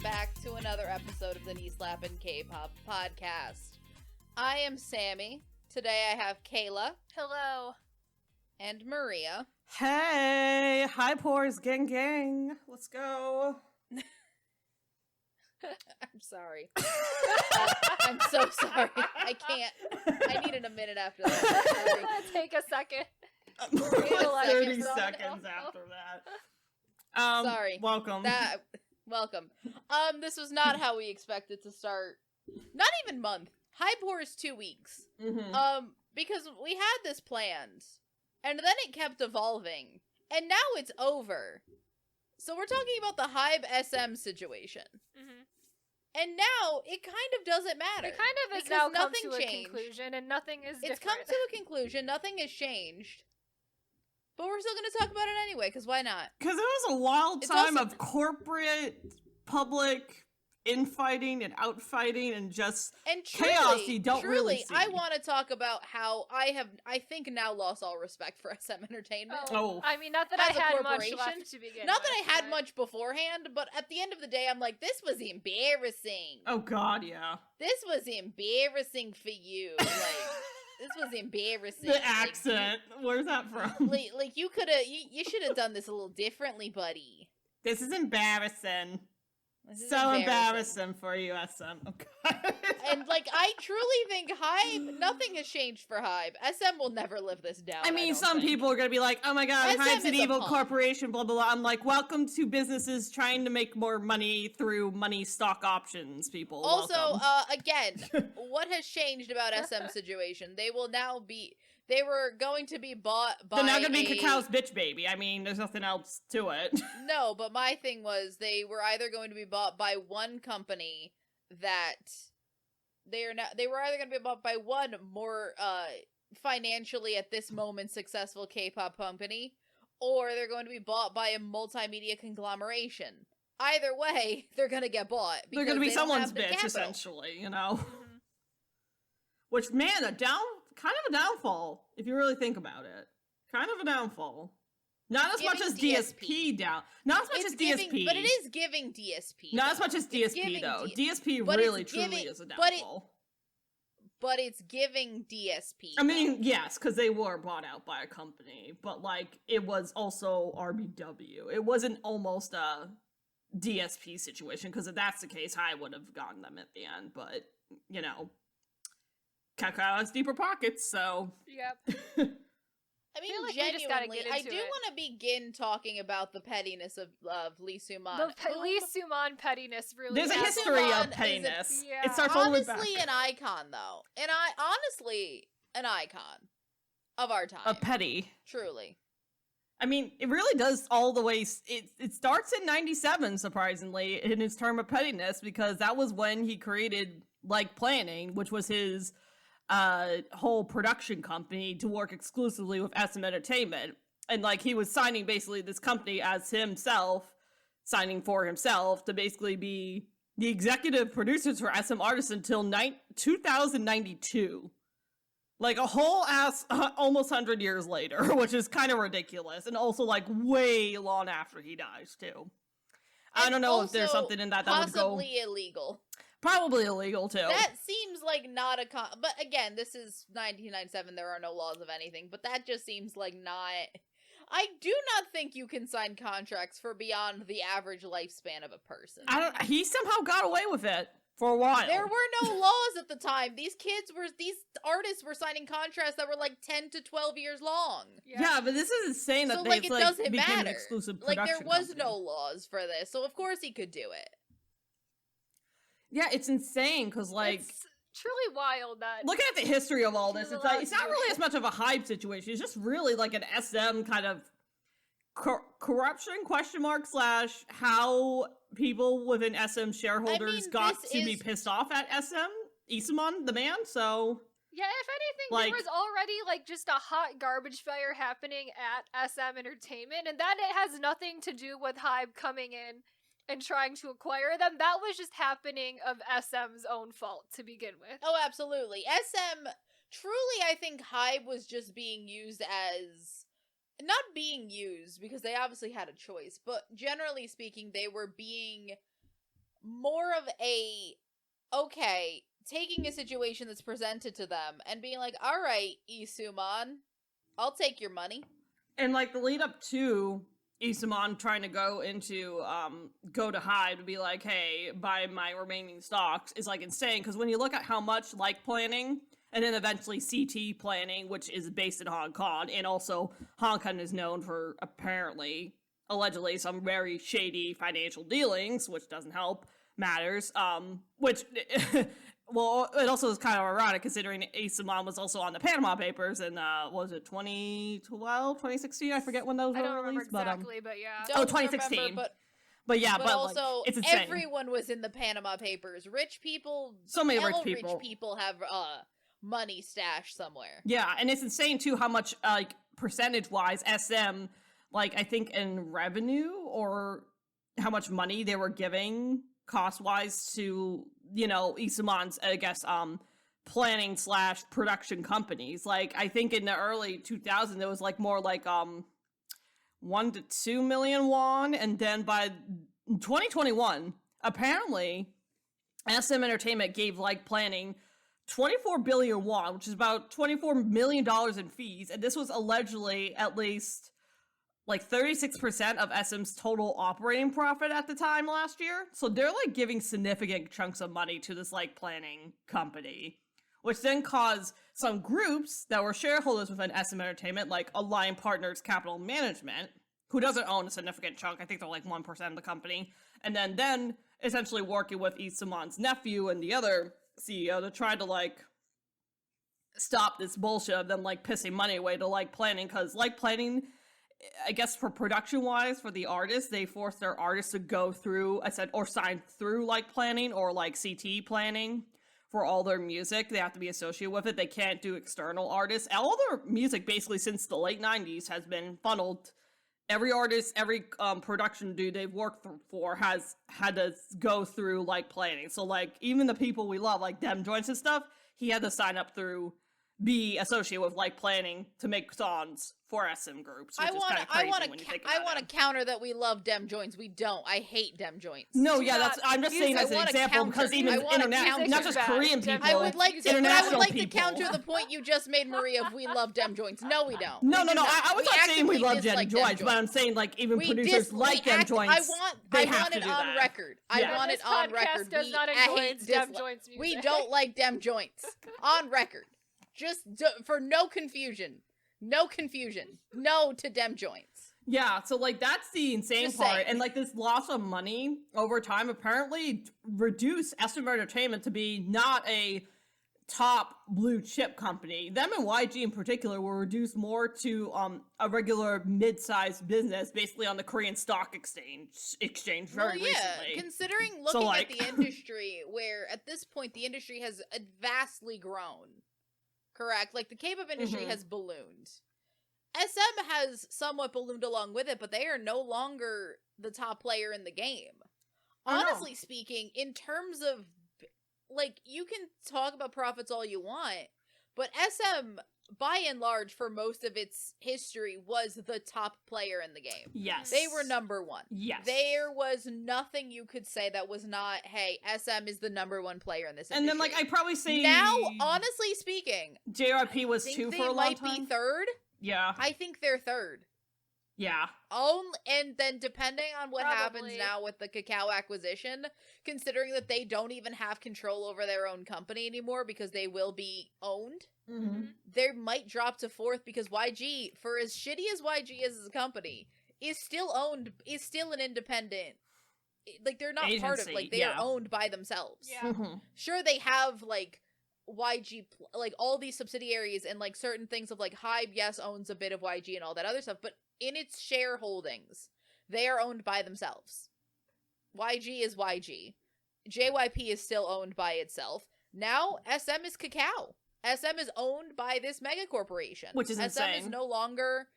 back to another episode of the Knee Slappin' K-Pop podcast. I am Sammy. Today I have Kayla. Hello. And Maria. Hey, hi pores, gang. Let's go. I'm sorry. I'm so sorry. I can't. I needed a minute after that. Take a second. 30 seconds after that. Sorry. Welcome. Welcome. This was not how we expected to start. Not even month. Hybe is 2 weeks. Mm-hmm. Because we had this planned, and then it kept evolving, and now it's over. So we're talking about the Hybe SM situation. Mm-hmm. And now it kind of doesn't matter. It kind of is now come to a conclusion, and nothing is different. It's come to a conclusion. Nothing has changed. But we're still going to talk about it anyway, because why not? Because it was a wild time of corporate, public infighting and outfighting and just chaos you don't really see. I want to talk about how I think now lost all respect for SM Entertainment. Oh. I mean, not that I had much left to begin Not with, that I had much beforehand, but at the end of the day, I'm like, this was embarrassing. Oh god, yeah. This was embarrassing for you. Like, this was embarrassing. The accent. Where's that from? Like you could have, you should have done this a little differently, buddy. This is embarrassing. This is so embarrassing for you, SM. Oh, God. And, like, I truly think Hybe, nothing has changed for Hybe. SM will never live this down. I mean, some people are going to be like, oh my god, Hybe's an evil corporation, blah, blah, blah. I'm like, welcome to businesses trying to make more money through money stock options, people. Also, again, what has changed about SM situation? They will now be... They were going to be bought by They're now going to be Kakao's bitch baby. I mean, there's nothing else to it. No, but my thing was they were either going to be bought by one company that they were either going to be bought by one more financially at this moment successful K-pop company, or they're going to be bought by a multimedia conglomeration. Either way, they're going to get bought. They're going to be someone's bitch, essentially, you know? Which, man, kind of a downfall, if you really think about it. Kind of a downfall. Not as much as DSP down. Not as much as DSP. But it is giving DSP. Not as much as DSP, though. DSP really, truly is a downfall. But it's giving DSP. I mean, yes, because they were bought out by a company. But, like, it was also RBW. It wasn't almost a DSP situation, because if that's the case, I would have gotten them at the end. But, you know... Kakao has deeper pockets, so... Yep. I mean, like genuinely, I do want to begin talking about the pettiness of Lee Soo Man. Lee Soo Man pettiness really... There's a history of pettiness. It starts all the way back. Honestly, an icon, though. And honestly, an icon of our time. A petty. Truly. I mean, it really does all the way... It starts in 97, surprisingly, in his term of pettiness, because that was when he created, like, Planning, which was his... whole production company to work exclusively with SM Entertainment. And, like, he was signing basically this company as himself, signing for himself to basically be the executive producers for SM artists until 2092. Like, a whole ass, almost 100 years later, which is kind of ridiculous. And also, like, way long after he dies, too. I don't know if there's something in that would go... possibly illegal. Probably illegal, too. That seems like not a but again, this is 1997, there are no laws of anything, but that just seems like not... I do not think you can sign contracts for beyond the average lifespan of a person. He somehow got away with it for a while. There were no laws at the time. These artists were signing contracts that were like 10 to 12 years long. Yeah, but this isn't saying that it doesn't became matter. An exclusive production Like, there was company. no laws for this, so of course he could do it. Yeah, it's insane, because, like... It's truly wild that... Looking at the history of all this, it's like, it's not really as much of a Hybe situation, it's just really, like, an SM kind of corruption, / how people within SM shareholders got to be pissed off at SM, Lee Soo Man, the man, so... Yeah, if anything, there was already, like, just a hot garbage fire happening at SM Entertainment, and that it has nothing to do with Hybe coming in and trying to acquire them. That was just happening of SM's own fault to begin with. Oh, absolutely. SM, truly, I think Hybe was just being used as... Not being used, because they obviously had a choice, but generally speaking, they were being more of a, okay, taking a situation that's presented to them and being like, all right, Lee Soo Man, I'll take your money. And like the lead up to Lee Soo Man trying to go to Hybe to be like, hey, buy my remaining stocks is like insane, because when you look at how much like planning and then eventually CT planning, which is based in Hong Kong, and also Hong Kong is known for allegedly some very shady financial dealings, which doesn't help matters, which well, it also is kind of ironic considering Lee Soo Man was also on the Panama Papers in, was it 2012, 2016? I forget when those were released. I don't remember exactly, but yeah. Don't 2016. Remember, but yeah, but also, like, it's insane. Everyone was in the Panama Papers. Rich people, so many rich people have money stashed somewhere. Yeah, and it's insane too how much like percentage-wise SM, like I think in revenue or how much money they were giving cost-wise to, you know, Lee Soo Man's, I guess, planning / production companies. Like, I think in the early 2000s, it was like more like 1 to 2 million won, and then by 2021, apparently, SM Entertainment gave like planning 24 billion won, which is about $24 million in fees, and this was allegedly at least like 36% of SM's total operating profit at the time last year. So they're like giving significant chunks of money to this like planning company, which then caused some groups that were shareholders within SM Entertainment, like Alliance Partners Capital Management, who doesn't own a significant chunk, I think they're like 1% of the company, and then essentially working with Lee Soo Man's nephew and the other CEO to try to like stop this bullshit of them like pissing money away to like planning, because like planning, I guess for production wise for the artists, they force their artists to go through or sign through like planning or like CT planning for all their music. They have to be associated with it. They can't do external artists. All their music basically since the late 90s has been funneled. Every artist, every production dude they've worked for has had to go through like planning. So like even the people we love, like Dem Joints and stuff, he had to sign up through, be associated with like planning to make songs for SM groups, which is kind of crazy when you think about it. I want to counter that we love Dem Joints. We don't. I hate Dem Joints. No, yeah, I'm just saying as an example because even international, not just Korean people, I would like to people. counter the point you just made, Maria, of we love Dem Joints. No, we don't. No. I was not saying we love Dem Joints, but I'm saying like even producers like Dem Joints, I want it on record. I want it on record. Does not endorse Dem Joints music. We don't like Dem Joints. On record. Just for no confusion. No confusion. No to Dem Joints. Yeah, so like that's the insane part. And like this loss of money over time apparently reduced SM Entertainment to be not a top blue chip company. Them and YG in particular were reduced more to a regular mid-sized business basically on the Korean stock exchange very recently. Considering looking at the industry where at this point the industry has vastly grown. Correct. Like, the K-pop industry has ballooned. SM has somewhat ballooned along with it, but they are no longer the top player in the game. Honestly speaking, in terms of, like, you can talk about profits all you want, but SM, by and large, for most of its history, was the top player in the game. Yes. They were number one. Yes. There was nothing you could say that was not, hey, SM is the number one player in this industry. And then, like, I'd probably say... Now, honestly speaking... JYP was 2 for a long time. They might be third. Yeah. I think they're third. Yeah. And then depending on what happens now with the Kakao acquisition, considering that they don't even have control over their own company anymore because they will be owned, they might drop to fourth because YG, for as shitty as YG is as a company, is still an independent. Like, they're not part of, like, they are owned by themselves. Yeah. Sure, they have, like, YG, like, all these subsidiaries and, like, certain things of, like, Hybe, yes, owns a bit of YG and all that other stuff, but in its shareholdings, they are owned by themselves. YG is YG. JYP is still owned by itself. Now, SM is Kakao. SM is owned by this mega corporation. Which is insane. SM is no longer...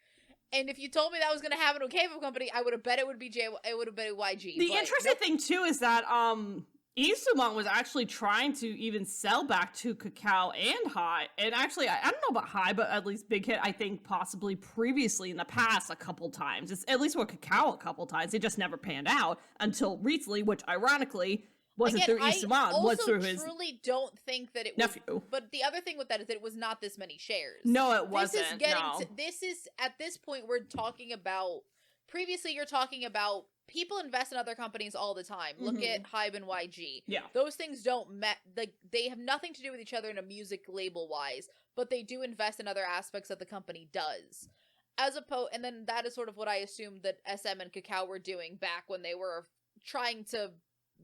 And if you told me that was going to happen to a K-pop company, I would have bet it would be YG. The interesting thing, too, is that Lee Soo Man was actually trying to even sell back to Kakao and Hybe. And actually, I don't know about Hybe, but at least Big Hit, I think possibly previously in the past a couple times. It's at least with Kakao a couple times. It just never panned out until recently, which ironically, wasn't through Lee Soo Man, was through his truly don't think that it was, nephew. But the other thing with that is that it was not this many shares. No, it wasn't. This is at this point we're talking about. Previously, you're talking about people invest in other companies all the time. Look at Hybe and YG. Yeah, those things don't they have nothing to do with each other in a music label wise, but they do invest in other aspects that the company does. And then that is sort of what I assumed that SM and Kakao were doing back when they were trying to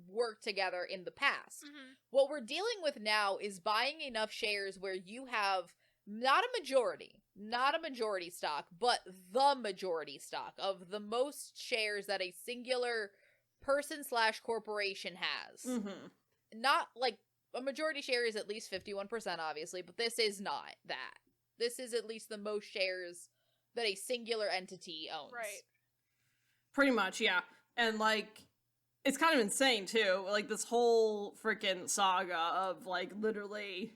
work together in the past. What we're dealing with now is buying enough shares where you have not a majority stock, but the majority stock of the most shares that a singular person/corporation has. Not like a majority share is at least 51%, obviously, but this is not that. This is at least the most shares that a singular entity owns. Right. Pretty much, yeah. And, like, it's kind of insane, too. Like, this whole freaking saga of, like, literally,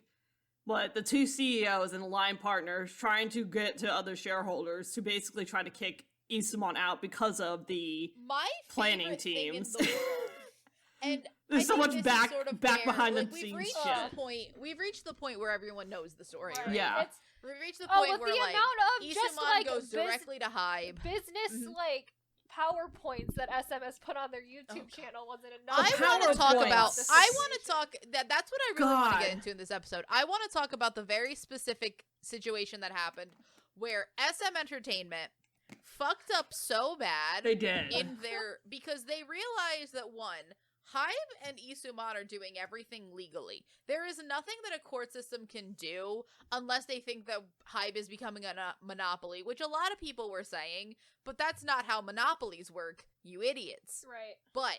the two CEOs and line partners trying to get to other shareholders to basically try to kick Lee Soo Man out because of the planning teams. And there's so much back behind the we've scenes reached shit. We've reached the point where everyone knows the story, right? Yeah. We've reached the point where, the like, amount of Lee just, Soo Man like, goes directly to Hybe. Business, like, PowerPoints that SM has put on their YouTube channel wasn't enough. I want to talk about. That's what I really want to get into in this episode. I want to talk about the very specific situation that happened where SM Entertainment fucked up so bad. They did. Because they realized that Hybe and Lee Soo Man are doing everything legally. There is nothing that a court system can do unless they think that Hybe is becoming a monopoly, which a lot of people were saying, but that's not how monopolies work, you idiots. Right. But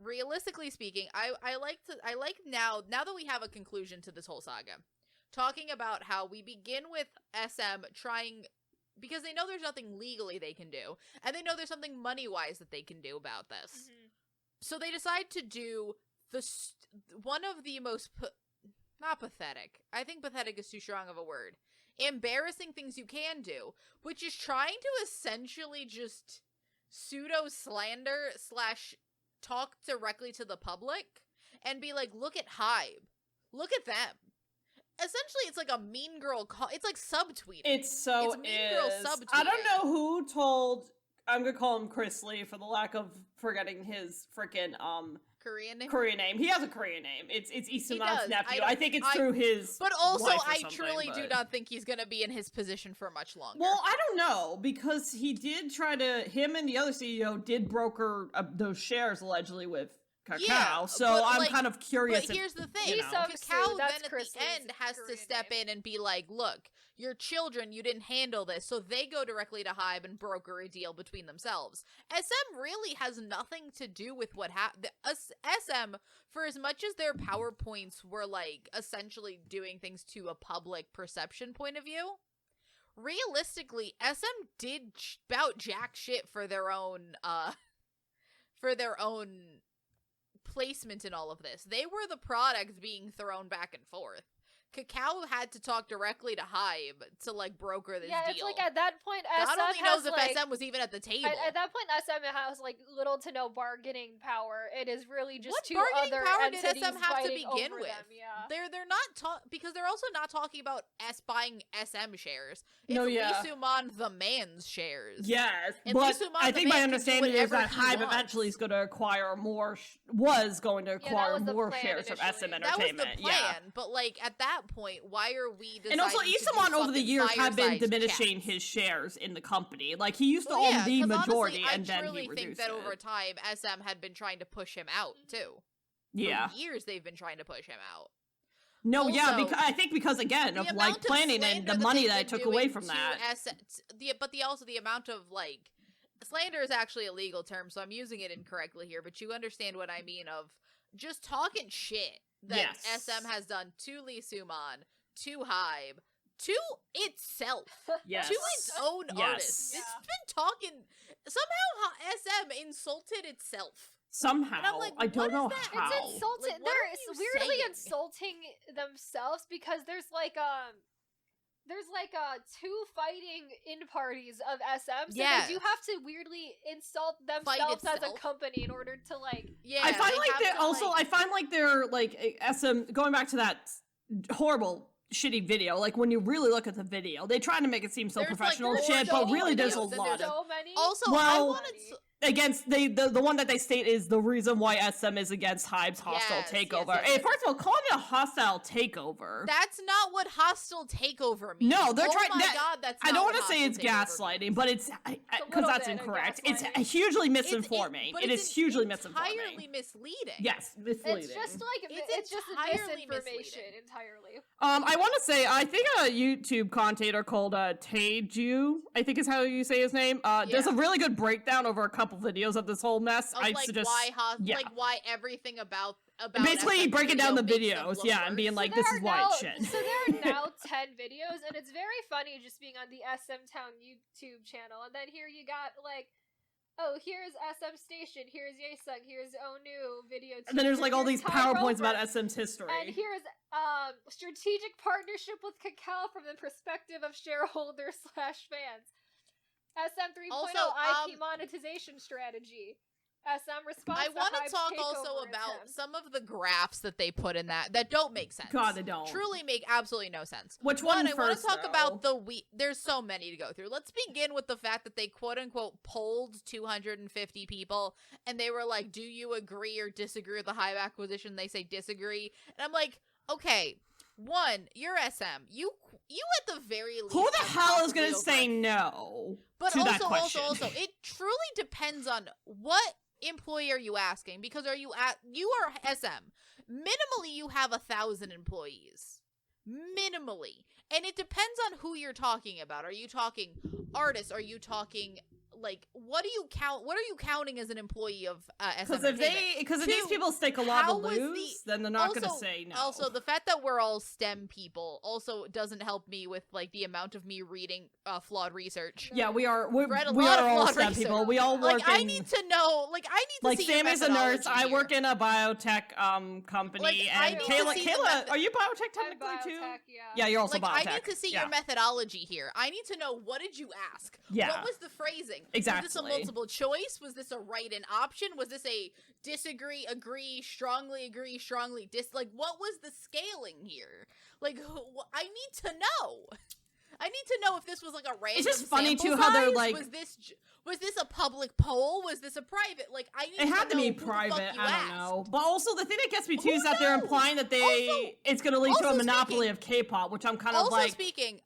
realistically speaking, I like now that we have a conclusion to this whole saga, talking about how we begin with SM trying, because they know there's nothing legally they can do, and they know there's something money-wise that they can do about this. So they decide to do one of the most, not pathetic, I think pathetic is too strong of a word, embarrassing things you can do, which is trying to essentially just pseudo-slander / talk directly to the public and be like, look at Hybe. Look at them. Essentially, it's like a mean girl it's like subtweeting. It's mean girl subtweeting. I don't know who told, I'm gonna call him Chris Lee for the lack of forgetting his freaking Korean name. He has a Korean name. It's Lee Soo Man's nephew. I think it's through his. But also, I truly do not think he's gonna be in his position for much longer. Well, I don't know, because he did him and the other CEO did broker those shares allegedly with Kakao, so I'm kind of curious. But here's the thing, Kakao then at the end has to step in and be like, look, your children, you didn't handle this, so they go directly to Hybe and broker a deal between themselves. SM really has nothing to do with what happened. SM, for as much as their PowerPoints were, like, essentially doing things to a public perception point of view, realistically, SM did about jack shit for their own placement in all of this. They were the product being thrown back and forth. Kakao had to talk directly to Hybe to, like, broker this deal. Yeah, it's like at that point, SM God only knows if like, SM was even at the table. At that point, SM has, like, little to no bargaining power. It is really just what two bargaining other power entities did SM have to begin with? Them, yeah. They're not because they're also not talking about buying SM shares. It's Lee Soo Man the man's shares. Yes, and but I think my understanding is that Hybe eventually is going to acquire was going to acquire more shares of SM Entertainment. That was the plan, but, like, at that point, why are we deciding? And also, Lee Soo Man over the years have been diminishing his shares in the company. Like, he used to own the majority, and then he reduced it. I truly think that over time, SM had been trying to push him out too. Yeah, for years they've been trying to push him out. No, also, yeah, because I think because again of like planning and the money that I took away from that. Also the amount of, like, slander is actually a legal term, so I'm using it incorrectly here. But you understand what I mean of just talking shit that SM has done to Lee Soo Man, to Hybe, to itself, to its own artists. It's been talking. Somehow SM insulted itself. Somehow, like, I don't know how. It's insulted. Like, they're weirdly insulting themselves because there's like like two fighting in parties of SM, so Yes. they do have to weirdly insult themselves as a company in order to like. Yeah, I find they like have they're to, also. like- I find like they're like SM. Going back to that horrible, shitty video. Like when you really look at the video, they try to make it seem so There's, like, professional and four shit, but shitty really there's a videos, and lot there's of. So many. Also, I Well, wanted to. Against the one that they state is the reason why SM is against Hybe's hostile Yes, takeover. yes, yes. First of all, calling it a hostile takeover. That's not what hostile takeover means. No, they're trying. Oh my god, that's. I not don't what want to say it's hostile takeover gaslighting, means. but it's because that's bit of incorrect. It's gaslighting. hugely misinforming. But It it's is hugely misinforming. entirely misleading. Yes, misleading. It's just like It's it's just entirely misinformation misleading. entirely. I want to say I think a YouTube commentator called Taeju, I think is how you say his name. Does a really good breakdown over a couple videos of this whole mess. Of, I like, suggest like why everything about basically SM breaking down the video makes them videos, look and being worse. like, So this there is are why now, it's shit. So there are now 10 videos, and it's very funny just being on the SM Town YouTube channel. And then here you got like, oh, here's SM Station, here's Yaesung, here's ONU video. And then there's like all here's these Kai PowerPoints Rover, about SM's history. and here's strategic partnership with Kakao from the perspective of shareholders / fans. SM 3.0 Also, IP monetization strategy. SM response. I want to talk also about some of the graphs that they put in that don't make sense. God, they don't. Truly make absolutely no sense. Which one I want first, to talk though? about there's so many to go through. Let's begin with the fact that they quote unquote polled 250 people and they were like, do you agree or disagree with the Hybe acquisition? They say disagree. And I'm like, okay, one, you're SM. You at the very least. Who the have hell is going to possibly say no But to that also, question? also, it truly depends on what employee are you asking, because you are SM. Minimally, you have 1,000 employees. Minimally. And it depends on who you're talking about. Are you talking artists? Are you talking like what are you counting as an employee of SM? Because if these people stake a lot to lose, then they're not going to Also- say no. Also, the fact that we're all STEM people also doesn't help me with like the amount of me reading flawed research. yeah, we are Read a we lot are of all flawed STEM research. people. We all work Like I in need to know. Like I need to like see your Sammy's a nurse. methodology I here. work in a biotech company, Like, I and need to Kayla, see the Kayla, are you biotech I'm technically too? biotech, Yeah, you're also Like biotech. I need to see yeah. your methodology here. I need to know, what did you ask? Yeah. What was the phrasing? Was this a Exactly. multiple choice? Was this a write-in option? Was this a disagree, agree, strongly, like what was the scaling here? Like I need to know. I need to know if this was like a random. It's just funny sample too how they're size. like. Was this a public poll? Was this a private? Like I need. It had to know be who the fuck private. you I don't asked. know. But also, the thing that gets me too Who is that they're knows? implying that Also- it's going to lead to a also monopoly speaking- of K-pop, which I'm kind of Also like. speaking,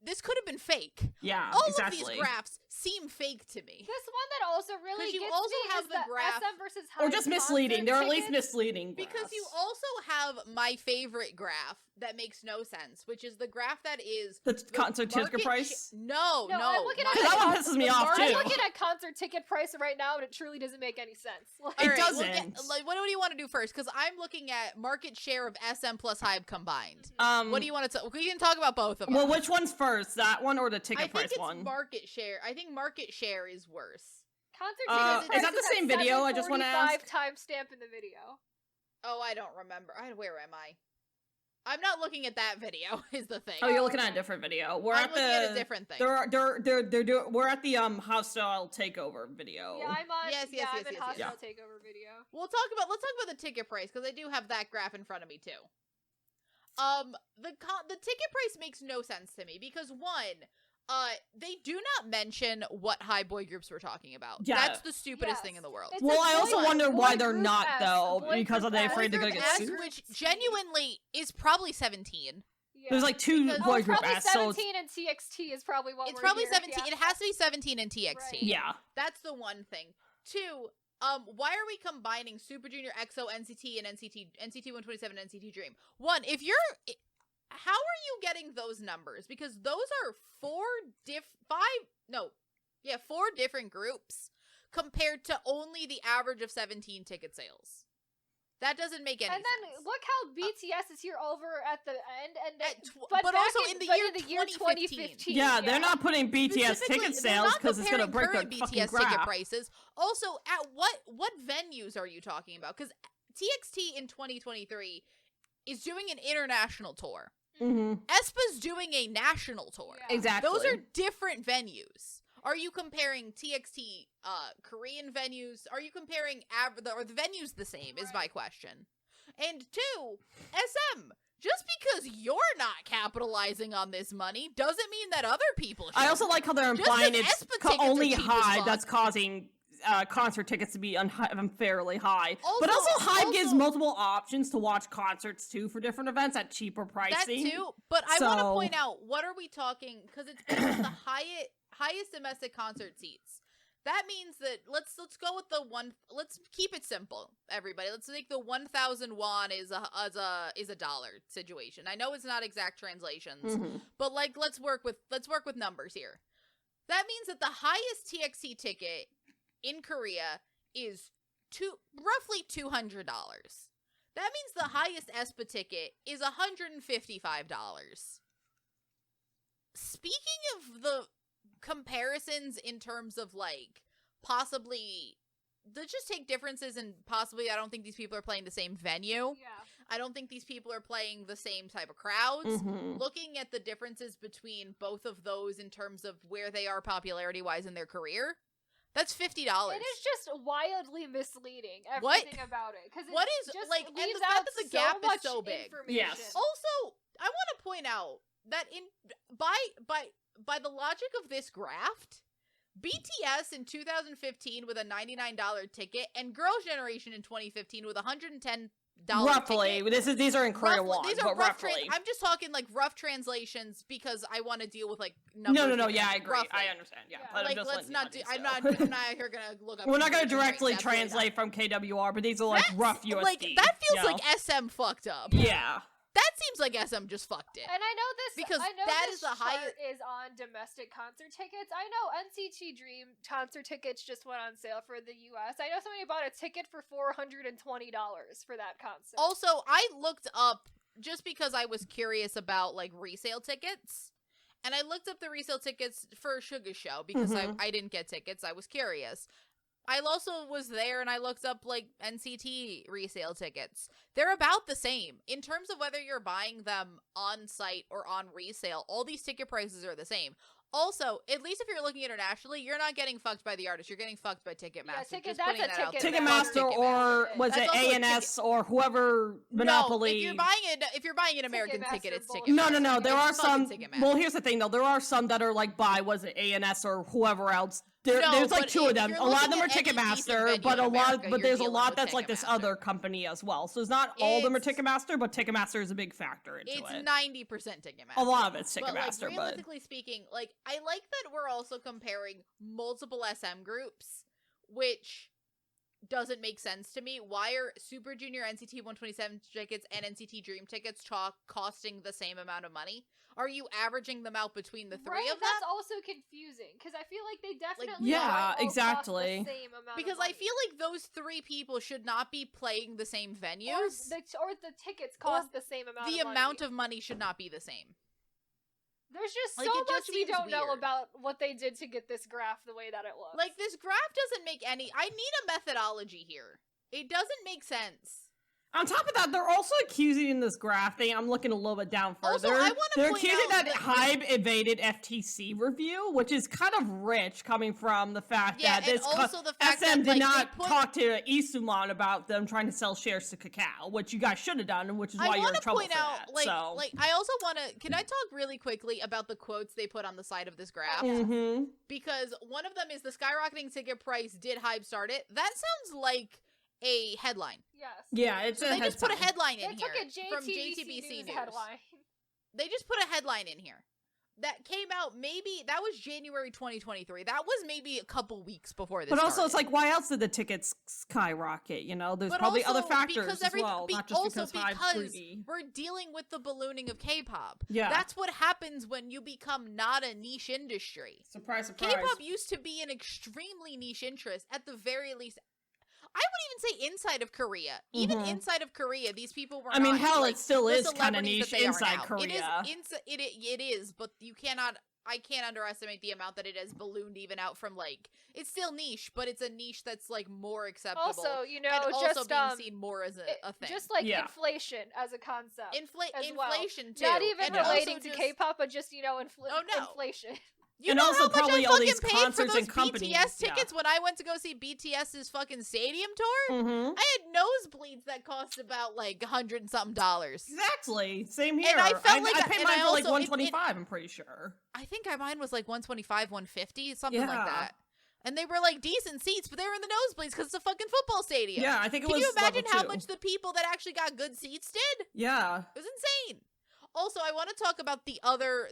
this could have been fake. Yeah, All exactly. of these graphs seem fake to me. This one that also really 'Cause you gets also me have is the graph- SM versus Or Hybe just misleading. concert They're at least tickets. misleading. Because you graphs. also have my favorite graph that makes no sense, which is the graph that is The concert ticket market price? No, I'm looking at Because that one pisses me off, I'm too. looking at concert ticket price right now, and it truly doesn't make any sense. Like, It Alright, doesn't. what do you want to do first? Because I'm looking at market share of SM plus Hybe combined. What do you want to? We can talk about both of them. Well, which one's first? That one or the ticket I think price it's one? market share. I think market share is worse. concert Uh, ticket is that the price same at video? I just wanna 7:45 ask. timestamp in the video. Oh, I don't remember. Where am I? I'm not looking at that video. Is the thing. Oh, you're looking okay. at a different video. We're I'm at looking the. at a different thing. We're at the hostile takeover video. Yeah, I'm on. Yes, yes, I'm yes, in yes, hostile yes. takeover video. Let's talk about the ticket price, because I do have that graph in front of me too. The ticket price makes no sense to me because one, they do not mention what high boy groups we're talking about. Yeah. That's the stupidest thing in the world. It's Well, a I also boy- wonder boy why they're group not, S, though, boy because group are they S. afraid they're Boy gonna group get S, sued? which genuinely is probably 17. Yeah. There's like two Because- boy it's group probably S, so 17 and TXT is probably what It's we're probably here. 17. Yeah. It has to be 17 in TXT. Right. yeah. That's the one thing. Two, why are we combining Super Junior EXO, NCT, and NCT 127, and NCT Dream? One, how are you getting those numbers? Because those are four different groups compared to only the average of 17 ticket sales. That doesn't make any And then sense. look how BTS is here over at the end, and but back also in in the but year in the year 2015. Yeah, they're not putting BTS Specifically, ticket they're sales not because it's gonna break comparing their current fucking BTS ticket graph. prices. Also, at what venues are you talking about? Because TXT in 2023 is doing an international tour. aespa's doing a national tour. Yeah. Exactly. Those are different venues. Are you comparing TXT Korean venues? Are you comparing are the venues the same is my question. And two, SM, just because you're not capitalizing on this money doesn't mean that other people should. I also like how they're implying it's only Hybe that's causing concert tickets to be unfairly high. But also Hybe gives multiple options to watch concerts too for different events at cheaper pricing. That too, but I want to point out, what are we talking? Because it's based on the highest domestic concert seats. That means that let's go with the one. Let's keep it simple, everybody. Let's make the 1,000 won is a dollar situation. I know it's not exact translations, but like let's work with numbers here. That means that the highest TXT ticket in Korea is roughly $200. That means the highest aespa ticket is $155. Speaking of the comparisons in terms of like possibly let's just take differences and possibly I don't think these people are playing the same venue. Yeah. I don't think these people are playing the same type of crowds. Looking at the differences between both of those in terms of where they are popularity wise in their career, that's $50. It is just wildly misleading, everything about it. Because what is just like, and leaves the fact out that the so gap much is so big. Yes. Also, I want to point out that by the logic of this graph, BTS in 2015 with a $99 ticket and Girls' Generation in 2015 with a $110 roughly ticket. These are in Korea won, these are but rough roughly I'm just talking like rough translations because I want to deal with like numbers. No, yeah, I agree. Roughly. I understand. Yeah, but like, I'm just let's not do. I'm not here gonna look up. We're not gonna directly right, translate from KWR, but these are like rough USD. Like that feels like SM fucked up. Yeah. That seems like SM just fucked it. And I know this because that is the highest is on domestic concert tickets. I know NCT Dream concert tickets just went on sale for the US. I know somebody bought a ticket for $420 for that concert. Also, I looked up just because I was curious about like resale tickets. And I looked up the resale tickets for Suga Show because I didn't get tickets. I was curious. I also was there and I looked up like NCT resale tickets. They're about the same. In terms of whether you're buying them on site or on resale, all these ticket prices are the same. Also, at least if you're looking internationally, you're not getting fucked by the artist. You're getting fucked by Ticketmaster. Yeah, that's a Ticketmaster or was it ANS or whoever Monopoly? No, if you're buying an American ticket, it's Ticketmaster. No. There are some. Well, here's the thing though. There are some that are like was it ANS or whoever else. There's like two of them. A lot of them are Ticketmaster, but there's a lot that's like this other company as well. So it's not all of them are Ticketmaster, but Ticketmaster is a big factor into it. It's 90% Ticketmaster. A lot of it's Ticketmaster, but realistically speaking, like I like that we're also comparing multiple SM groups, which doesn't make sense to me. Why are Super Junior NCT 127 tickets and NCT Dream tickets costing the same amount of money? Are you averaging them out between the three of them? That's also confusing because I feel like they definitely exactly. Cost the same amount because of money. I feel like those three people should not be playing the same venues, or the tickets cost the same amount. The amount of money should not be the same. There's just so much we don't know about what they did to get this graph the way that it looks. Like, this graph doesn't make any... I need a methodology here. It doesn't make sense. On top of that, they're also accusing in this graph thing. I'm looking a little bit down further. Also, I want to they're accusing that Hybe evaded FTC review, which is kind of rich coming from the fact that this SM did not talk to Lee Soo Man about them trying to sell shares to Kakao, which you guys should have done, and which is why you're in trouble for that. I also want to... Can I talk really quickly about the quotes they put on the side of this graph? Because one of them is, the skyrocketing ticket price, did Hybe start it? That sounds like a headline. Yes. Yeah, it's so they just put a headline in here. They took a from JTBC News. Headline. They just put a headline in here. That came out that was January 2023. That was maybe a couple weeks before this. But also, started. It's like, why else did the tickets skyrocket? You know, there's probably other factors as well, not just because we're dealing with the ballooning of K-pop. Yeah, that's what happens when you become not a niche industry. Surprise, surprise. K-pop used to be an extremely niche interest, at the very least. I would even say inside of Korea. Even inside of Korea, these people were hell, it still is kind of niche inside Korea. It is, but you cannot I can't underestimate the amount that it has ballooned even out from, like, it's still niche, but it's a niche that's, like, more acceptable. Also, you know, and also just being seen more as a thing. Just like inflation as a concept. Inflation too. Not even and relating to K-pop, but just, you know, inflation. You and know also how much probably I all fucking these paid concerts for those and companies. BTS tickets when I went to go see BTS's fucking stadium tour? Mm-hmm. I had nosebleeds that cost about like $100 and something. Exactly. Same here. And I felt like I paid mine for like $125. I'm pretty sure. I think mine was like $125, $150, something like Yeah. that. And they were like decent seats, but they were in the nosebleeds because it's a fucking football stadium. Yeah, I think it was. Can you imagine level how 2. much the people that actually got good seats did? Yeah. It was insane. Also, I want to talk about the other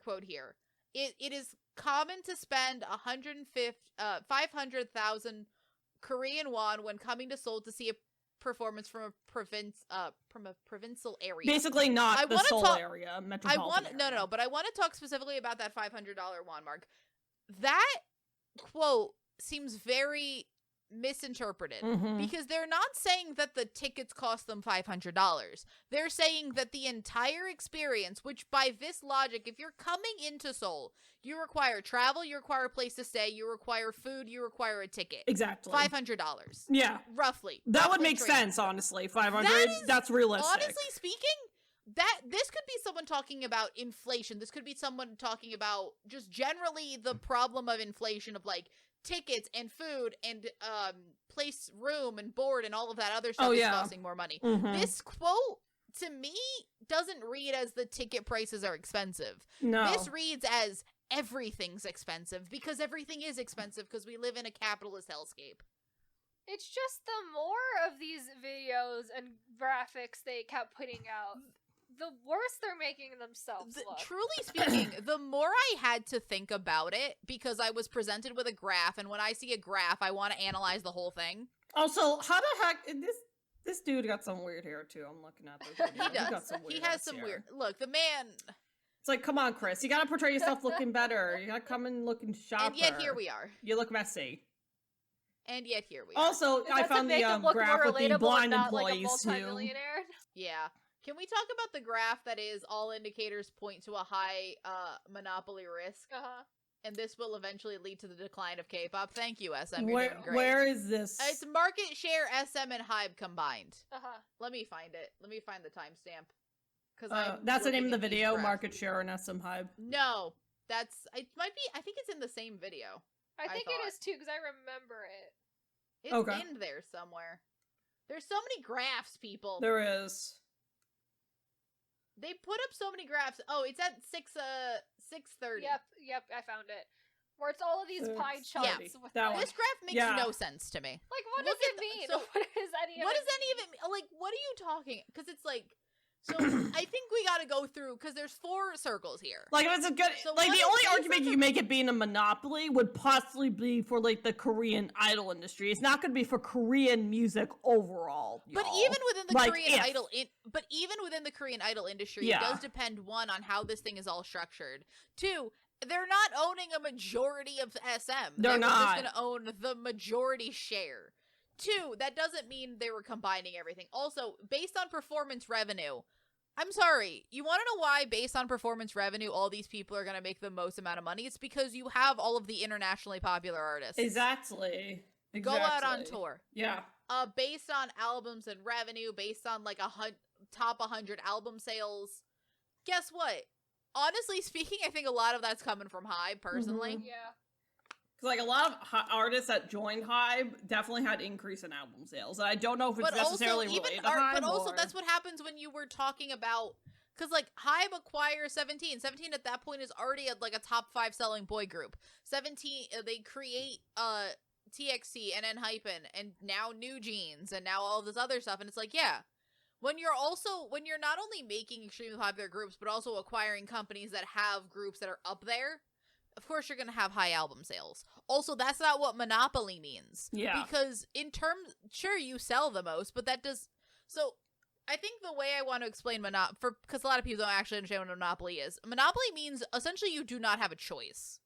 quote here. It is common to spend 500,000 Korean won when coming to Seoul to see a performance from a provincial area. Basically, not the Seoul area, metropolitan area. No, but I want to talk specifically about that $500 won mark. That quote seems very misinterpreted because they're not saying that the tickets cost them $500. They're saying that the entire experience, which by this logic, if you're coming into Seoul, you require travel, you require a place to stay, you require food, you require a ticket. Exactly. $500. Yeah. Roughly. That would make sense, honestly. 500, that's realistic. Honestly speaking, this could be someone talking about inflation. This could be someone talking about just generally the problem of inflation of like tickets and food and place, room and board and all of that other stuff is costing more money. This quote to me doesn't read as the ticket prices are expensive. No. This reads as everything's expensive because everything is expensive because we live in a capitalist hellscape. It's just the more of these videos and graphics they kept putting out, the worse they're making themselves look. Truly speaking, the more I had to think about it, because I was presented with a graph, and when I see a graph, I want to analyze the whole thing. Also, how the heck this dude got some weird hair too. I'm looking at this. He does. He has some weird. Look, the man. It's like, come on, Chris. You gotta portray yourself looking better. You gotta come in looking sharper. And yet here we are. You look messy. And yet here we are. Also, I found the graph with the blind employees too. Yeah. Can we talk about the graph that is all indicators point to a high monopoly risk? And this will eventually lead to the decline of K-pop. Thank you, SM. You're doing great. Where is this? It's market share, SM, and Hybe combined. Let me find it. Let me find the timestamp. That's the name of the video, market share and SM Hybe. No, it might be, I think it's in the same video. I think it is too, because I remember it. It's in there somewhere. There's so many graphs, people. There is. They put up so many graphs. Oh, it's at 6:30. Yep, I found it. Where it's all of these pie charts. Yeah. This graph makes no sense to me. Like, what does it mean? So, what does any of it like, what are you talking? Because it's like, so I think we got to go through, because there's 4 circles here. Like, if it's a good, like, the only argument you can make it being a monopoly would possibly be for, like, the Korean idol industry. It's not going to be for Korean music overall, y'all. But even within the Korean idol industry, it does depend, 1, on how this thing is all structured. 2, they're not owning a majority of SM. They're not. Just going to own the majority share. 2, that doesn't mean they were combining everything. Also, based on performance revenue, I'm sorry, you want to know why, based on performance revenue, all these people are going to make the most amount of money? It's because you have all of the internationally popular artists. Exactly. Go out on tour. Yeah. Based on albums and revenue, based on, like, top 100 album sales, guess what? Honestly speaking, I think a lot of that's coming from Hybe, personally. Yeah. Because, like, a lot of artists that joined Hybe definitely had increase in album sales. And I don't know if it's necessarily related to Hybe. But also, that's what happens when you were talking about... Because, like, Hybe acquires 17. 17 at that point is already, like, a top 5 selling boy group. 17, they create TXT and Enhypen, and now New Jeans, and now all this other stuff. And it's like, yeah. When you're not only making extremely popular groups, but also acquiring companies that have groups that are up there, of course you're going to have high album sales. Also, that's not what monopoly means. Yeah. Because sure, you sell the most, but that does... So, I think the way I want to explain because a lot of people don't actually understand what a monopoly is. Monopoly means, essentially, you do not have a choice.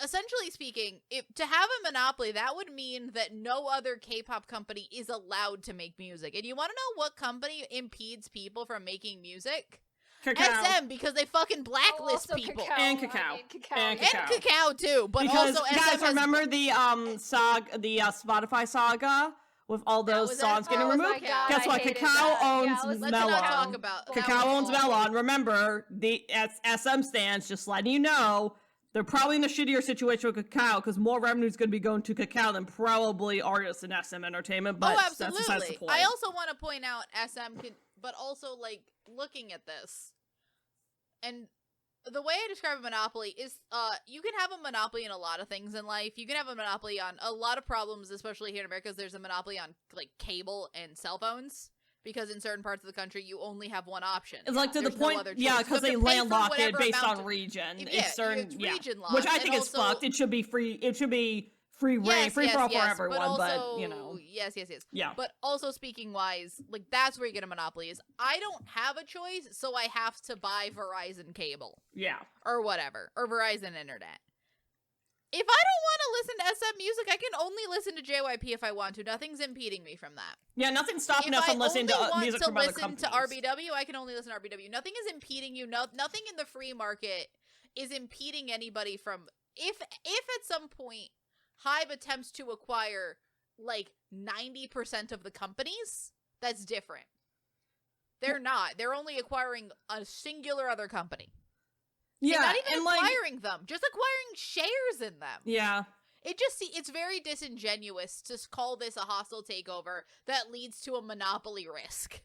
Essentially speaking, to have a monopoly, that would mean that no other K-pop company is allowed to make music. And you want to know what company impedes people from making music? Kakao. SM because they fucking blacklist also people. Kakao. And Kakao. I mean, Kakao. And And Kakao. Kakao too, but Because also SM guys, has remember the Spotify saga with all those was songs getting Oh my removed? God, Guess I what? hated Kakao that. owns Yeah, let's not Melon. talk about that. Kakao owns was awful. Melon. Remember, the SM stands, just letting you know, they're probably in a shittier situation with Kakao because more revenue is going to be going to Kakao than probably artists in SM Entertainment. But oh, that's besides the absolutely. point. I also want to point out SM can, but also like looking at this, and the way I describe a monopoly is, you can have a monopoly in a lot of things in life. You can have a monopoly on a lot of problems, especially here in America. There's a monopoly on like cable and cell phones. Because in certain parts of the country, you only have one option. It's like to There's the no point, other choice. yeah, You because have they to pay for landlock it whatever based amount on region. Yeah, It's certain, it's region laws. which I and think is also- fucked. It should be free. It should be free reign, free for all for everyone. But, also, but you know, yes. yeah. But also speaking wise, like that's where you get a monopoly. Is I don't have a choice, so I have to buy Verizon cable Yeah. or whatever, or Verizon internet. If I don't want to listen to SM music, I can only listen to JYP if I want to. Nothing's impeding me from that. Yeah, nothing's stopping If us I from listening only to want music to from other listen companies. to RBW, I can only listen to RBW. Nothing is impeding you. Nothing in the free market is impeding anybody from. If at some point Hybe attempts to acquire like 90% of the companies, that's different. They're not. They're only acquiring a singular other company. Yeah, And not even and acquiring them, just acquiring shares in them. yeah. It's very disingenuous to call this a hostile takeover that leads to a monopoly risk.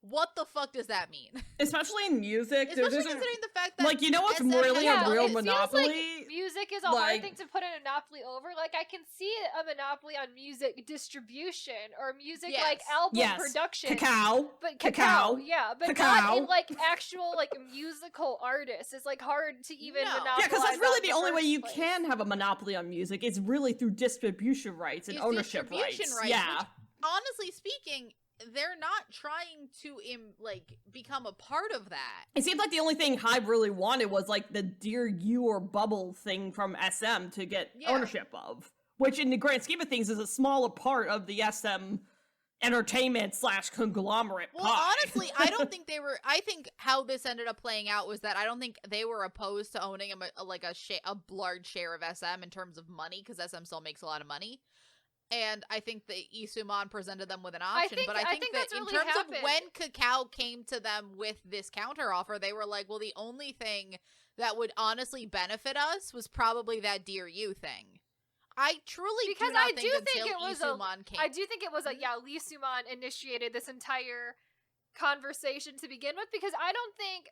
What the fuck does that mean? Especially in music, Especially considering the fact that like, you know what's SM really has a real it feels monopoly? like music is a Like- hard thing to put a monopoly over. Like, I can see a monopoly on music distribution or music like Yes. album Yes. production. Kakao. But Kakao. yeah, but Kakao. not in like actual like musical artists. It's like hard to even No. monopolize. Yeah, because that's really that in the only way first you place. can have a monopoly on music. It's really through distribution rights and It's ownership distribution rights. rights, Yeah. which, honestly speaking, they're not trying to become a part of that. It seemed like the only thing Hybe really wanted was like the Dear You or Bubble thing from SM to get Yeah. ownership of, which in the grand scheme of things is a smaller part of the SM entertainment / conglomerate Well, pie. honestly, I don't think they were. I think how this ended up playing out was that I don't think they were opposed to owning a large share of SM in terms of money, because SM still makes a lot of money. And I think that Lee Soo Man presented them with an option. But I think that that's in really terms happened. of when Kakao came to them with this counteroffer, they were like, well, the only thing that would honestly benefit us was probably that Dear You thing. I truly Because do not I think do until think it Lee was Soo Man came. I do think it was Lee Soo Man initiated this entire conversation to begin with, because I don't think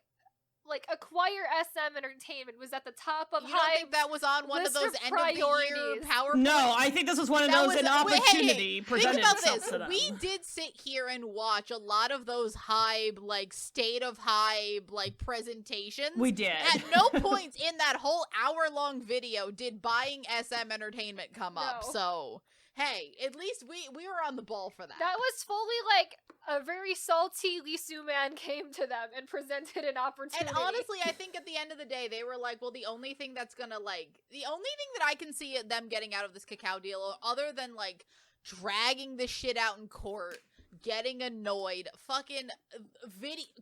like acquire SM Entertainment was at the top of You don't think Hybe's that was on one of list those of end of the year priorities. PowerPoint? No, I think this was one of That those was- an wait, hey, opportunity Think presented about itself this. to them. We did sit here and watch a lot of those Hybe, like, state of Hybe, like, presentations. We did. At no point in that whole hour-long video did buying SM Entertainment come up. No. So, hey, at least we were on the ball for that. That was fully like a very salty Lee Soo Man came to them and presented an opportunity. And honestly, I think at the end of the day, they were like, well, the only thing that's gonna, like, the only thing that I can see them getting out of this Kakao deal, other than, like, dragging this shit out in court, getting annoyed, fucking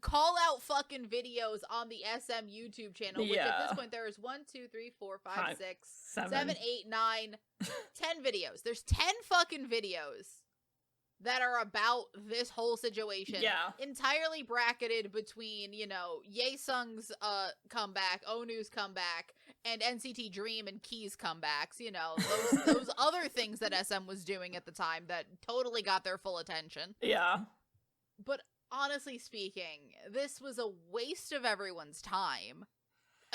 call out fucking videos on the SM YouTube channel, which at Yeah. this point there is 1, 2, 3, 4, 5, Five, 6, seven. 7, 8, 9, 10 videos. There's 10 fucking videos that are about this whole situation. Yeah. Entirely bracketed between, you know, Ye-sung's comeback, Onu's comeback, and NCT Dream and Key's comebacks. You know, those other things that SM was doing at the time that totally got their full attention. Yeah. But honestly speaking, this was a waste of everyone's time.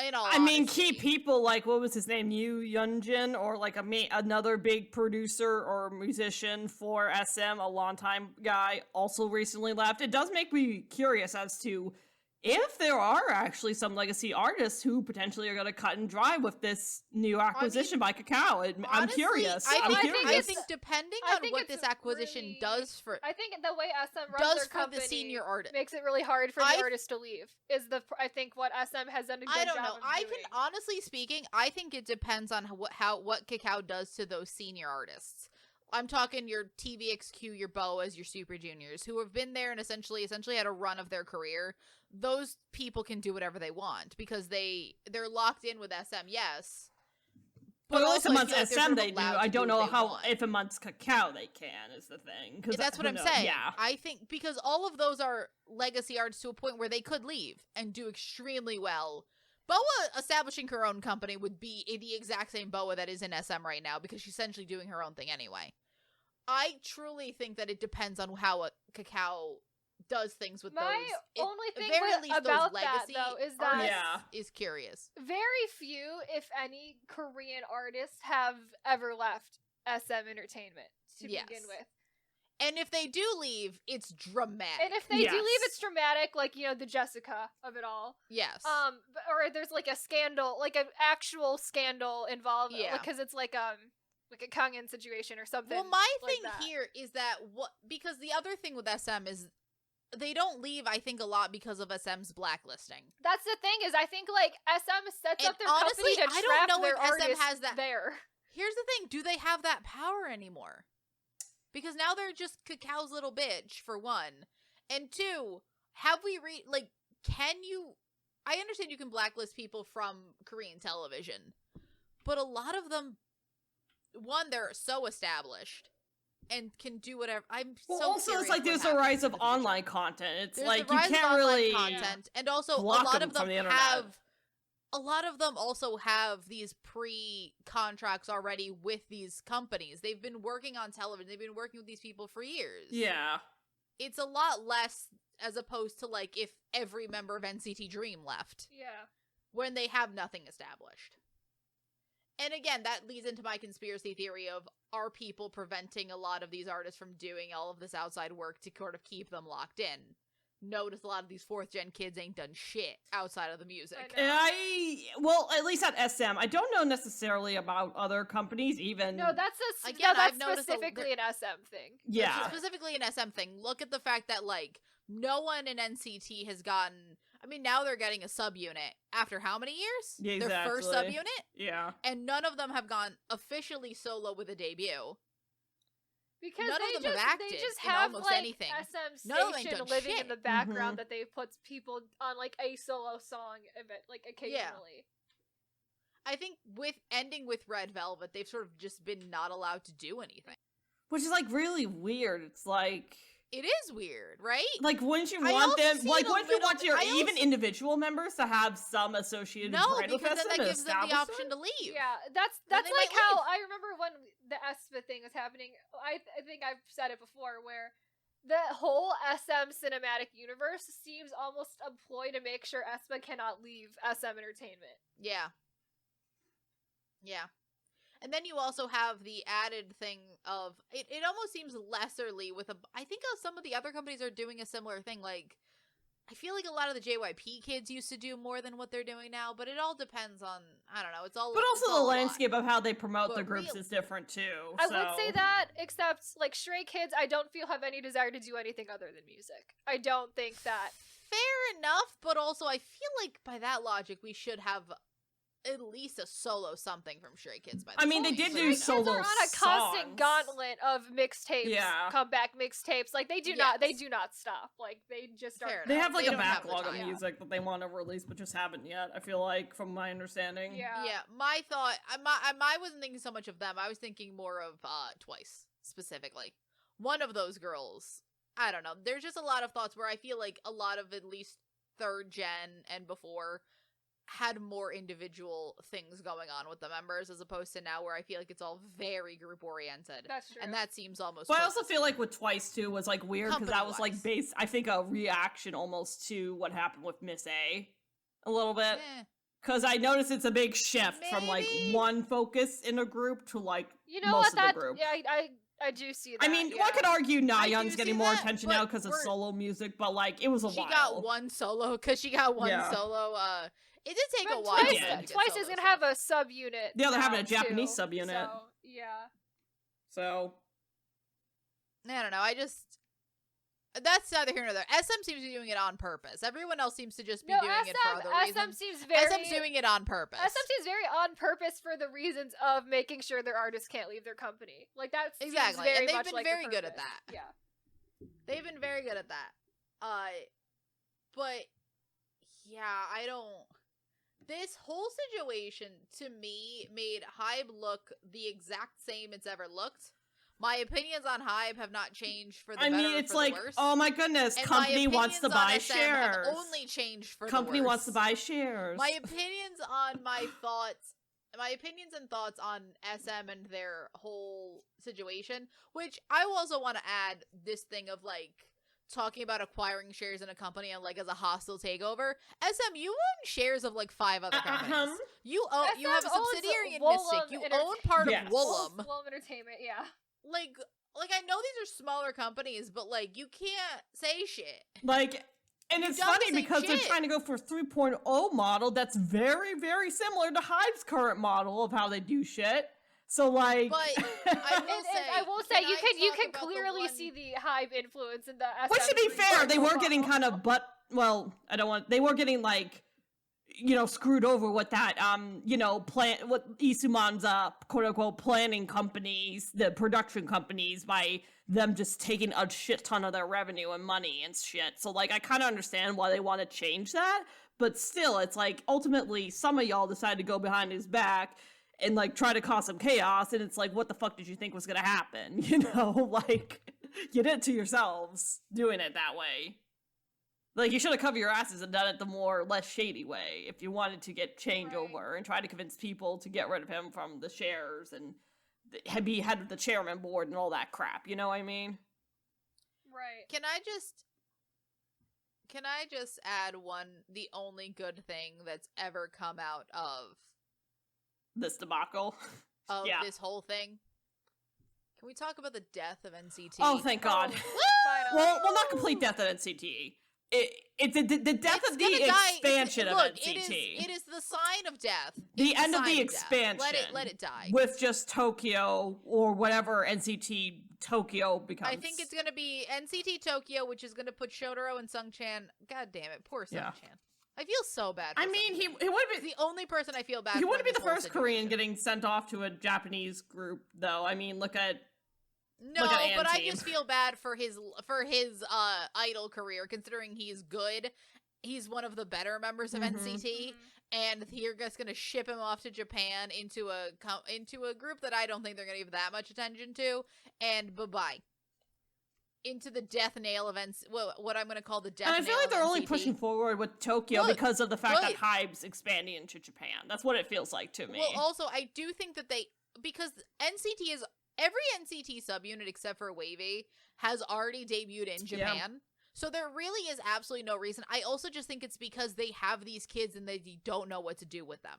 In all I mean, honesty. key people like, what was his name, Yu Yunjin, or like another big producer or musician for SM, a longtime guy, also recently left. It does make me curious as to if there are actually some legacy artists who potentially are going to cut and dry with this new acquisition by Kakao. I'm Honestly, curious. I I'm think, curious. I think depending I on think what it's this acquisition really- does for I think the way SM runs does their for company the senior artist. makes it really hard for the I- artist to leave. I think what SM has done a good I don't job know. of I doing. can honestly speaking, I think it depends on what Kakao does to those senior artists. I'm talking your TVXQ, your BoAs, your Super Juniors, who have been there and essentially had a run of their career. Those people can do whatever they want because they're locked in with SM, yes. But at least also, amongst like SM they do. I don't know how if amongst Kakao they can is the thing. That's what I'm saying. Yeah. I think because all of those are legacy artists to a point where they could leave and do extremely well. BoA establishing her own company would be the exact same BoA that is in SM right now because she's essentially doing her own thing anyway. I truly think that it depends on how Kakao does things with My those. only thing those about legacy that, though, is that is curious. Very few, if any, Korean artists have ever left SM Entertainment to begin with. And if they do leave, it's dramatic. And if they do leave, it's dramatic, like, you know, the Jessica of it all. Yes. Or there's like a scandal, like an actual scandal involved, because it's like a Kangin situation or something. Well, my thing here is that because the other thing with SM is they don't leave, I think, a lot because of SM's blacklisting. That's the thing, is I think like SM sets up their company to trap their artists has that there. Here's the thing, do they have that power anymore? Because now they're just Kakao's little bitch, for one. And two, have we can you... I understand you can blacklist people from Korean television, but a lot of them, one, they're so established and can do whatever. Also, it's like there's a rise of online content. It's there's like the rise you can't of really content, and also a block lot them of them from the have. internet. A lot of them also have these pre-contracts already with these companies. They've been working on television. They've been working with these people for years. Yeah. It's a lot less as opposed to like if every member of NCT Dream left. Yeah. When they have nothing established. And again, that leads into my conspiracy theory of, are people preventing a lot of these artists from doing all of this outside work to sort of keep them locked in? Notice a lot of these 4th gen kids ain't done shit outside of the music. Well, at least at SM, I don't know necessarily about other companies even. No, that's specifically an SM thing. Yeah. It's specifically an SM thing. Look at the fact that like no one in NCT has gotten, I mean, now they're getting a subunit after how many years? Yeah, exactly. Their first subunit? Yeah. And none of them have gone officially solo with a debut. Because none they of them have acted they just in have almost like anything. SM None of them Station done living shit. in the background that they put people on like a solo song event, like occasionally. I think with ending with Red Velvet, they've sort of just been not allowed to do anything. Which is like really weird. It's like... It is weird, right? Like, wouldn't you want them, like, wouldn't you want your even individial members to have some associated brand with because then that gives them the option to leave. Yeah, that's like how I remember when the aespa thing was happening. I think I've said it before, where the whole SM cinematic universe seems almost a ploy to make sure aespa cannot leave SM Entertainment. Yeah. Yeah. And then you also have the added thing of it almost seems lesserly with I think some of the other companies are doing a similar thing. Like, I feel like a lot of the JYP kids used to do more than what they're doing now, but it all depends on, I don't know, it's all. But also the landscape of how they promote the groups is different too. I would say that, except like Stray Kids, I don't feel have any desire to do anything other than music. I don't think that. Fair enough, but also I feel like by that logic we should have at least a solo something from Stray Kids by the I mean, they did do solo songs. They're on a constant gauntlet of mixtapes, comeback mixtapes. Like they do not stop. Like they just are. They have like a backlog of music that they want to release, but just haven't yet. I feel like, from my understanding. Yeah. My thought, I wasn't thinking so much of them. I was thinking more of Twice specifically. One of those girls. I don't know. There's just a lot of thoughts where I feel like a lot of at least 3rd gen and before had more individual things going on with the members as opposed to now where I feel like it's all very group oriented. That's true. And that seems almost But I also feel like with Twice too was like weird because that was like I think a reaction almost to what happened with Miss A a little bit. Because I noticed it's a big shift from like one focus in a group to like most of the group. Yeah, I do see that. I mean, one could argue Nayeon's getting more attention now because of solo music, but like it was a while. She got one solo because she got one solo. It did take a while. Twice is gonna have a subunit. Yeah, they're having a Japanese subunit. So, yeah. So I don't know. that's neither here nor there. SM seems to be doing it on purpose. Everyone else seems to just be doing it for other reasons. SM's doing it on purpose. SM seems very on purpose for the reasons of making sure their artists can't leave their company. Like, that's exactly, very and they've much been like very the good at purpose. that. Yeah, they've been very good at that. But yeah, I don't. This whole situation to me made Hybe look the exact same it's ever looked. My opinions on Hybe have not changed for the better or it's for like, the worse. oh my goodness, and company wants to buy SM shares. have only changed for company the worse. wants to buy shares. My opinions and thoughts on SM and their whole situation, which I also want to add this thing of like talking about acquiring shares in a company and like as a hostile takeover. SM, you own shares of like 5 other companies. You have a subsidiary in Mystic. You own part of Woolham. Woolham Entertainment, yeah. Like I know these are smaller companies, but like you can't say shit. Like, and it's funny because they're trying to go for a 3.0 model that's very, very similar to Hybe's current model of how they do shit. So like, but I will say you can clearly see the Hybe influence in the SM. Which, to be fair, they were getting kind of they were getting like, screwed over with that, what Lee Soo Man's quote unquote planning companies, the production companies, by them just taking a shit ton of their revenue and money and shit. So like, I kind of understand why they want to change that, but still, it's like ultimately some of y'all decided to go behind his back and like try to cause some chaos, and it's like, what the fuck did you think was gonna happen? Like, you did it to yourselves doing it that way. Like, you should have covered your asses and done it the more less shady way if you wanted to get changeover and try to convince people to get rid of him from the shares and be head of the chairman board and all that crap. You know what I mean? Right. Can I just add the only good thing that's ever come out of this debacle? Of this whole thing? Can we talk about the death of NCT? Oh, thank God. Well, not complete death of NCT. It's the death of the expansion of NCT. It is the sign of death. The end of the expansion. Let it die. With just Tokyo or whatever NCT Tokyo becomes. I think it's gonna be NCT Tokyo, which is gonna put Shotaro and Sungchan. God damn it, poor Sungchan. I feel so bad for he would be the only person I feel bad for. He wouldn't be the first Korean getting sent off to a Japanese group, though. I mean, look at but I just feel bad for his idol career, considering he's good. He's one of the better members of NCT, and you're just gonna ship him off to Japan into a group that I don't think they're gonna give that much attention to, and bye-bye. Into the death nail of what I'm going to call the death nail of NCT. And I feel like they're only pushing forward with Tokyo because of the fact that Hybe's expanding into Japan. That's what it feels like to me. Well, also, I do think that because NCT is, every NCT subunit except for Wavy has already debuted in Japan. Yeah. So there really is absolutely no reason. I also just think it's because they have these kids and they don't know what to do with them.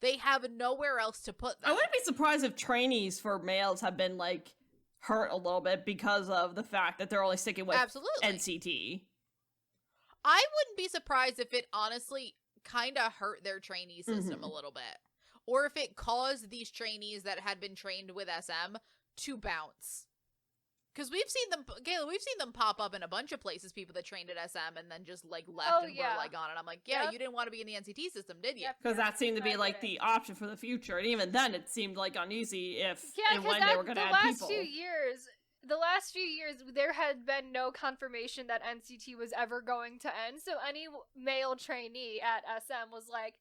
They have nowhere else to put them. I wouldn't be surprised if trainees for males have been like hurt a little bit because of the fact that they're only sticking with NCT. I wouldn't be surprised if it honestly kind of hurt their trainee system a little bit. Or if it caused these trainees that had been trained with SM to bounce. Because we've seen them pop up in a bunch of places, people that trained at SM and then just like left were like on it. I'm like, you didn't want to be in the NCT system, did you? Because that seemed to be like the option for the future. And even then it seemed like uneasy if and when they were going to add people. The last few years, there had been no confirmation that NCT was ever going to end. So any male trainee at SM was like,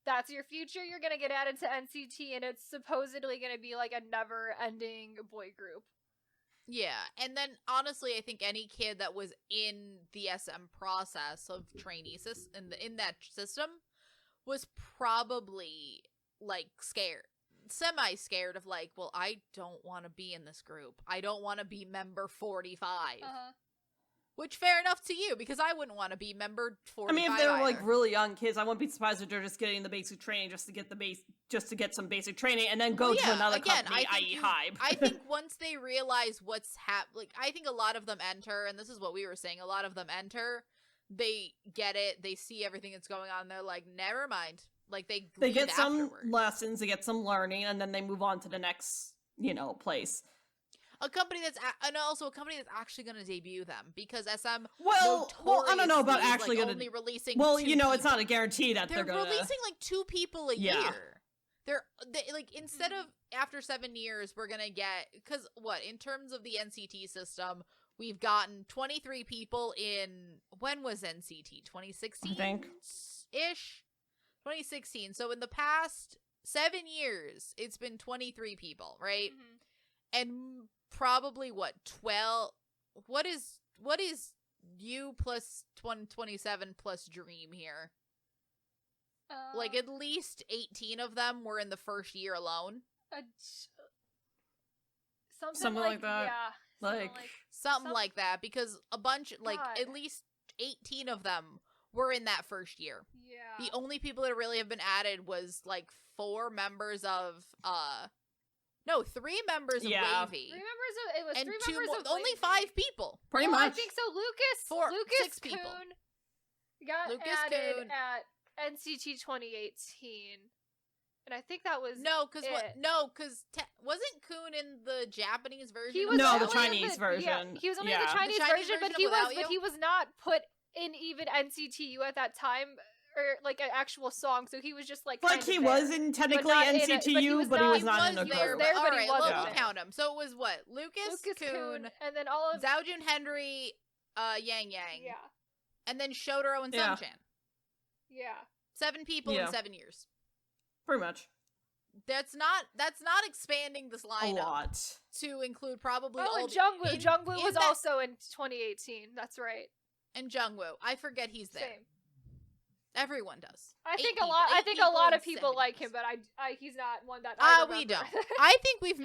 that's your future, you're going to get added to NCT, and it's supposedly going to be like a never-ending boy group. Yeah, and then honestly, I think any kid that was in the SM process of trainee in that system was probably like semi-scared of like, well, I don't want to be in this group. I don't want to be member 45. Which, fair enough to you, because I wouldn't want to be member 45. I mean, if they were like really young kids, I wouldn't be surprised if they're just getting the basic training just to get some basic training and then go to another company, i.e. Hybe. I think once they realize what's I think a lot of them enter, and this is what we were saying, a lot of them enter, they get it, they see everything that's going on, they're like, never mind. Like, they get some lessons, they get some learning, and then they move on to the next, place. A company that's and also a company that's actually going to debut them, because SM well, I don't know about actually like, gonna only releasing. Well, two you know, people. it's not a guarantee that they're gonna releasing like 2 people a Yeah. year. They like, instead of after 7 years, we're gonna get, because what, in terms of the NCT system, we've gotten 23 people in, when was NCT? 2016 I think ish, 2016. So in the past 7 years, it's been 23 people, right? And probably what, 12? What is you plus 27 plus Dream here? Like at least 18 of them were in the first year alone. Something like that. Yeah. Something like that, because a bunch, like God. at least 18 of them were in that first year. Yeah. The only people that really have been added was like 4 members of 3 members of Yeah. Wavy. 3 members of, it was And 3 2 members more, of only Wavy. 5 people. pretty Well, much. I think so. Lucas 6 people. Kuhn got Lucas added Kuhn. at NCT 2018, and I think that was Because it. wasn't Kun in the Japanese version? He of was No, only the in Chinese version. Yeah, he was only in Yeah. the The Chinese Chinese version, version of Without You? but he was not put in even NCTU at that time, or like an actual song. So he was just like Like kind he of was there. in technically not in a- NCTU, but he was but he not- was not in a he was group. there, but he Alright, wasn't we'll there. count him. So it was what? Lucas Kun, and then all of Zaojun Henry, Yang Yang, yeah, and then Shotaro and Yeah. Sunchan. yeah. 7 people Yeah. in 7 years. Pretty much. That's not expanding this A lineup lot. to include probably Oh, all and the- Jungwoo. in- Jungwoo in was that- also in 2018. That's right. and Jungwoo. I forget he's there. Same. Everyone does. I 8 think people. I 8 think a lot in of people 7 like years. him, but he's not one that I We remember. don't. I think we've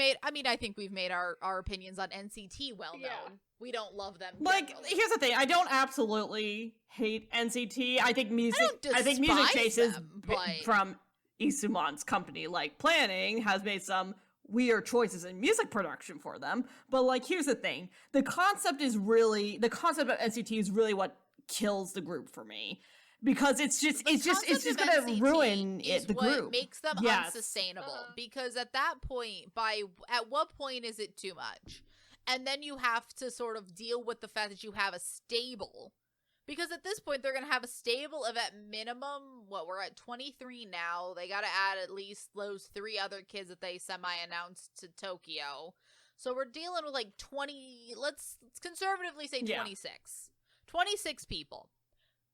made our opinions on NCT well known. Yeah. We don't love them. Like, generally. here's the thing. I don't absolutely hate NCT. I think music. don't I think music despise chases them, but- from Isuman's company, like Planning, has made some weird choices in music production for them. But like, here's the thing: the concept of NCT is really what kills the group for me. Because it's just concept of gonna NCT ruin is the what group. makes them Yes. unsustainable. Because at that point, at what point is it too much? And then you have to sort of deal with the fact that you have a stable. Because at this point, they're going to have a stable of at minimum, we're at 23 now. They got to add at least those 3 other kids that they semi-announced to Tokyo. So we're dealing with like 20, let's conservatively say 26. 26 people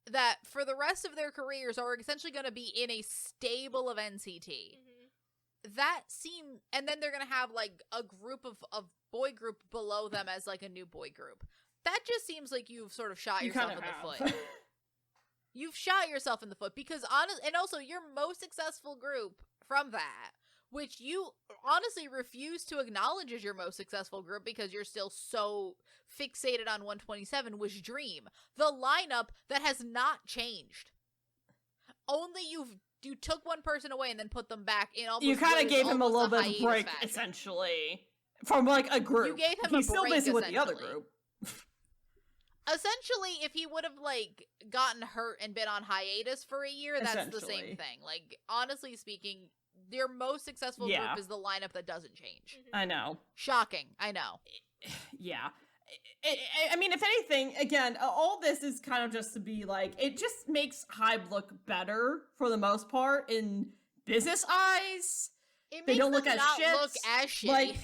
that for the rest of their careers are essentially going to be in a stable of NCT. And then they're going to have like a group of boy group below them as like a new boy group. That just seems like you've sort of shot yourself in the foot. You've shot yourself in the foot because and also your most successful group from that, which you honestly refuse to acknowledge as your most successful group because you're still so fixated on 127, was Dream. The lineup that has not changed. Only you took one person away and then put them back in almost. You kind of gave him a little bit of a hiatus break, fashion. essentially, from like a group. You gave him He's a still break, busy with the other essentially. group. Essentially, if he would have like gotten hurt and been on hiatus for a year, that's the same Essentially. thing. Like, honestly speaking, their most successful Yeah. group is the lineup that doesn't change. I know. Shocking, I know. Yeah. I mean, if anything, again, all this is kind of just to be like, it just makes Hybe look better for the most part in business eyes. It They makes don't look them as not shit. look as shitty. Like,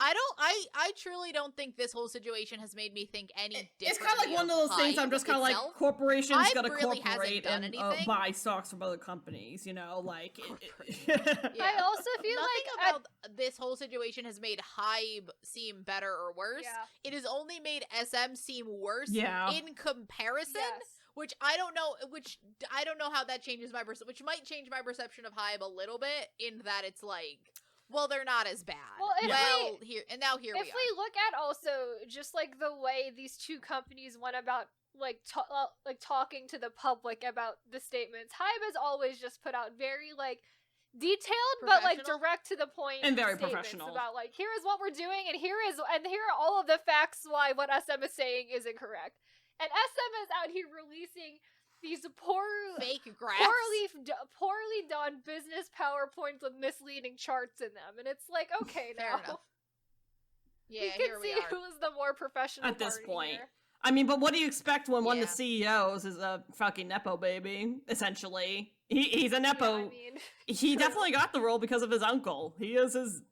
I truly don't think this whole situation has made me think any differently. it's kind of like one of those things. I'm just kind of like, itself. corporations Hybe gotta really hasn't corporate done and anything. buy stocks from other companies. You know, like. Yeah. I also feel Nothing like about this whole situation has made Hybe seem better or worse. Yeah. It has only made SM seem worse Yeah. in comparison. Yes. Which I don't know how that changes my perception. Which might change my perception of Hybe a little bit in that it's like, well, they're not as bad. Well, if here we are. If we look at also just like the way these two companies went about like talking to the public about the statements, Hybe has always just put out very like detailed but like Professional? direct to the point And very statements professional. about like, here is what we're doing and here are all of the facts why what SM is saying is incorrect. And SM is out here releasing these fake graphs. poorly done business PowerPoints with misleading charts in them, and it's like, okay, Fair now. enough. Yeah, we here can we see are. who's the more professional At this party point. here. I mean, but what do you expect when one of Yeah. the CEOs is a fucking Nepo baby, essentially? He's a Nepo. Yeah, I mean, he true. definitely got the role because of his uncle. He is his...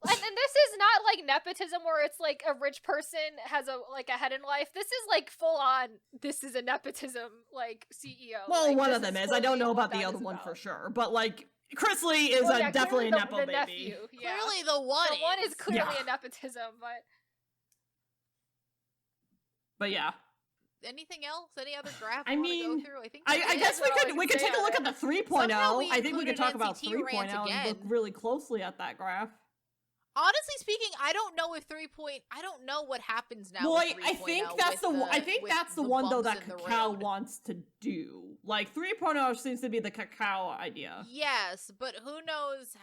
And this is not like nepotism where it's like a rich person has a head in life. This is like full on. This is a nepotism like CEO. Well, like, one this of them is. I fully don't know what about the that other is one about. for sure. But, like, Chris Lee is Well, yeah, definitely a clearly Nepo the baby. nephew, yeah. Clearly the one The one is clearly Yeah. a nepotism, but But yeah. Anything else? Any other graph I you want to mean, go through? I think I that's guess it. we could take a look at the 3.0. Somehow we I think we could included talk about NCT rant 3.0 and look again. really closely at that graph. Honestly speaking, I don't know if I don't know what happens now. Well, with I think that's the one though that Kakao wants to do. Like 3.0 seems to be the Kakao idea. Yes, but who knows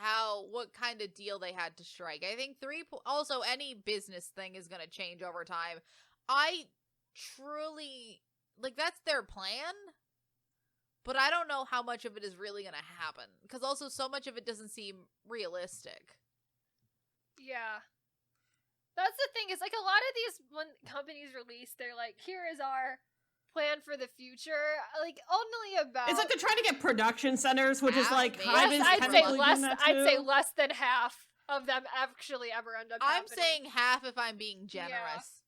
what kind of deal they had to strike. I think also any business thing is going to change over time. I truly that's their plan, but I don't know how much of it is really going to happen because also so much of it doesn't seem realistic. yeah. That's the thing, is like a lot of these, when companies release, they're like, here is our plan for the future. Like only about It's like they're trying to get production centers, which is Half, like maybe. Hybe is I'd say technically less. doing that I'd say too. less than half of them actually ever end up. I'm happening. saying half if I'm being generous.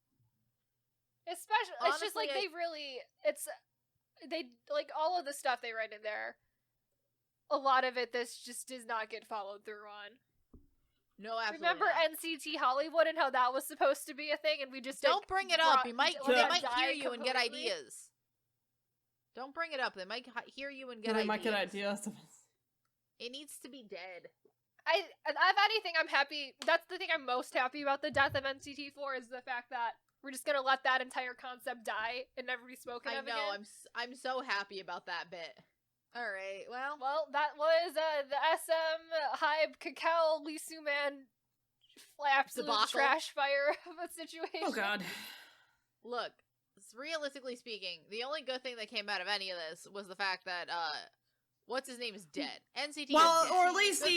Especially, it's just like Honestly, they like all of the stuff they write in there. A lot of it, this just does not get followed through on. No, absolutely Remember not. NCT Hollywood and how that was supposed to be a thing, and we just Don't bring it up. You might let they that might die hear you and get completely. ideas. Don't bring it up. They might hear you and get Yeah, they ideas. might get ideas. It needs to be dead. If anything, I'm happy. That's the thing I'm most happy about the death of NCT4 is the fact that we're just gonna let that entire concept die and never be spoken I of know. again. I'm so happy about that bit. All right. Well, that was the SM Hybe Kakao Lee Soo Man absolute Debacle. trash fire of a situation. Oh god. Look, realistically speaking, the only good thing that came out of any of this was the fact that what's his name is dead. NCT Well, is dead. or at least Good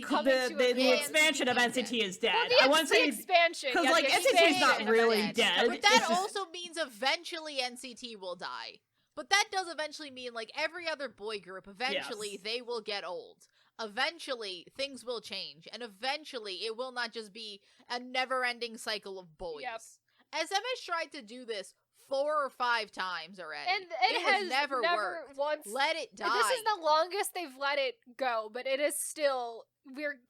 for the NCT. the Yeah, expansion of NCT is NCT is dead. Well, I want to say expansion. because yeah, like the NCT is not expansion of really it. dead. But It's that just- also means eventually NCT will die. But that does eventually mean, like every other boy group, eventually Yes. they will get old. Eventually things will change. And eventually it will not just be a never-ending cycle of boys. Yep. SM has tried to do this 4 or 5 times already. And it has never worked. once. Let it die. This is the longest they've let it go, but it is still we're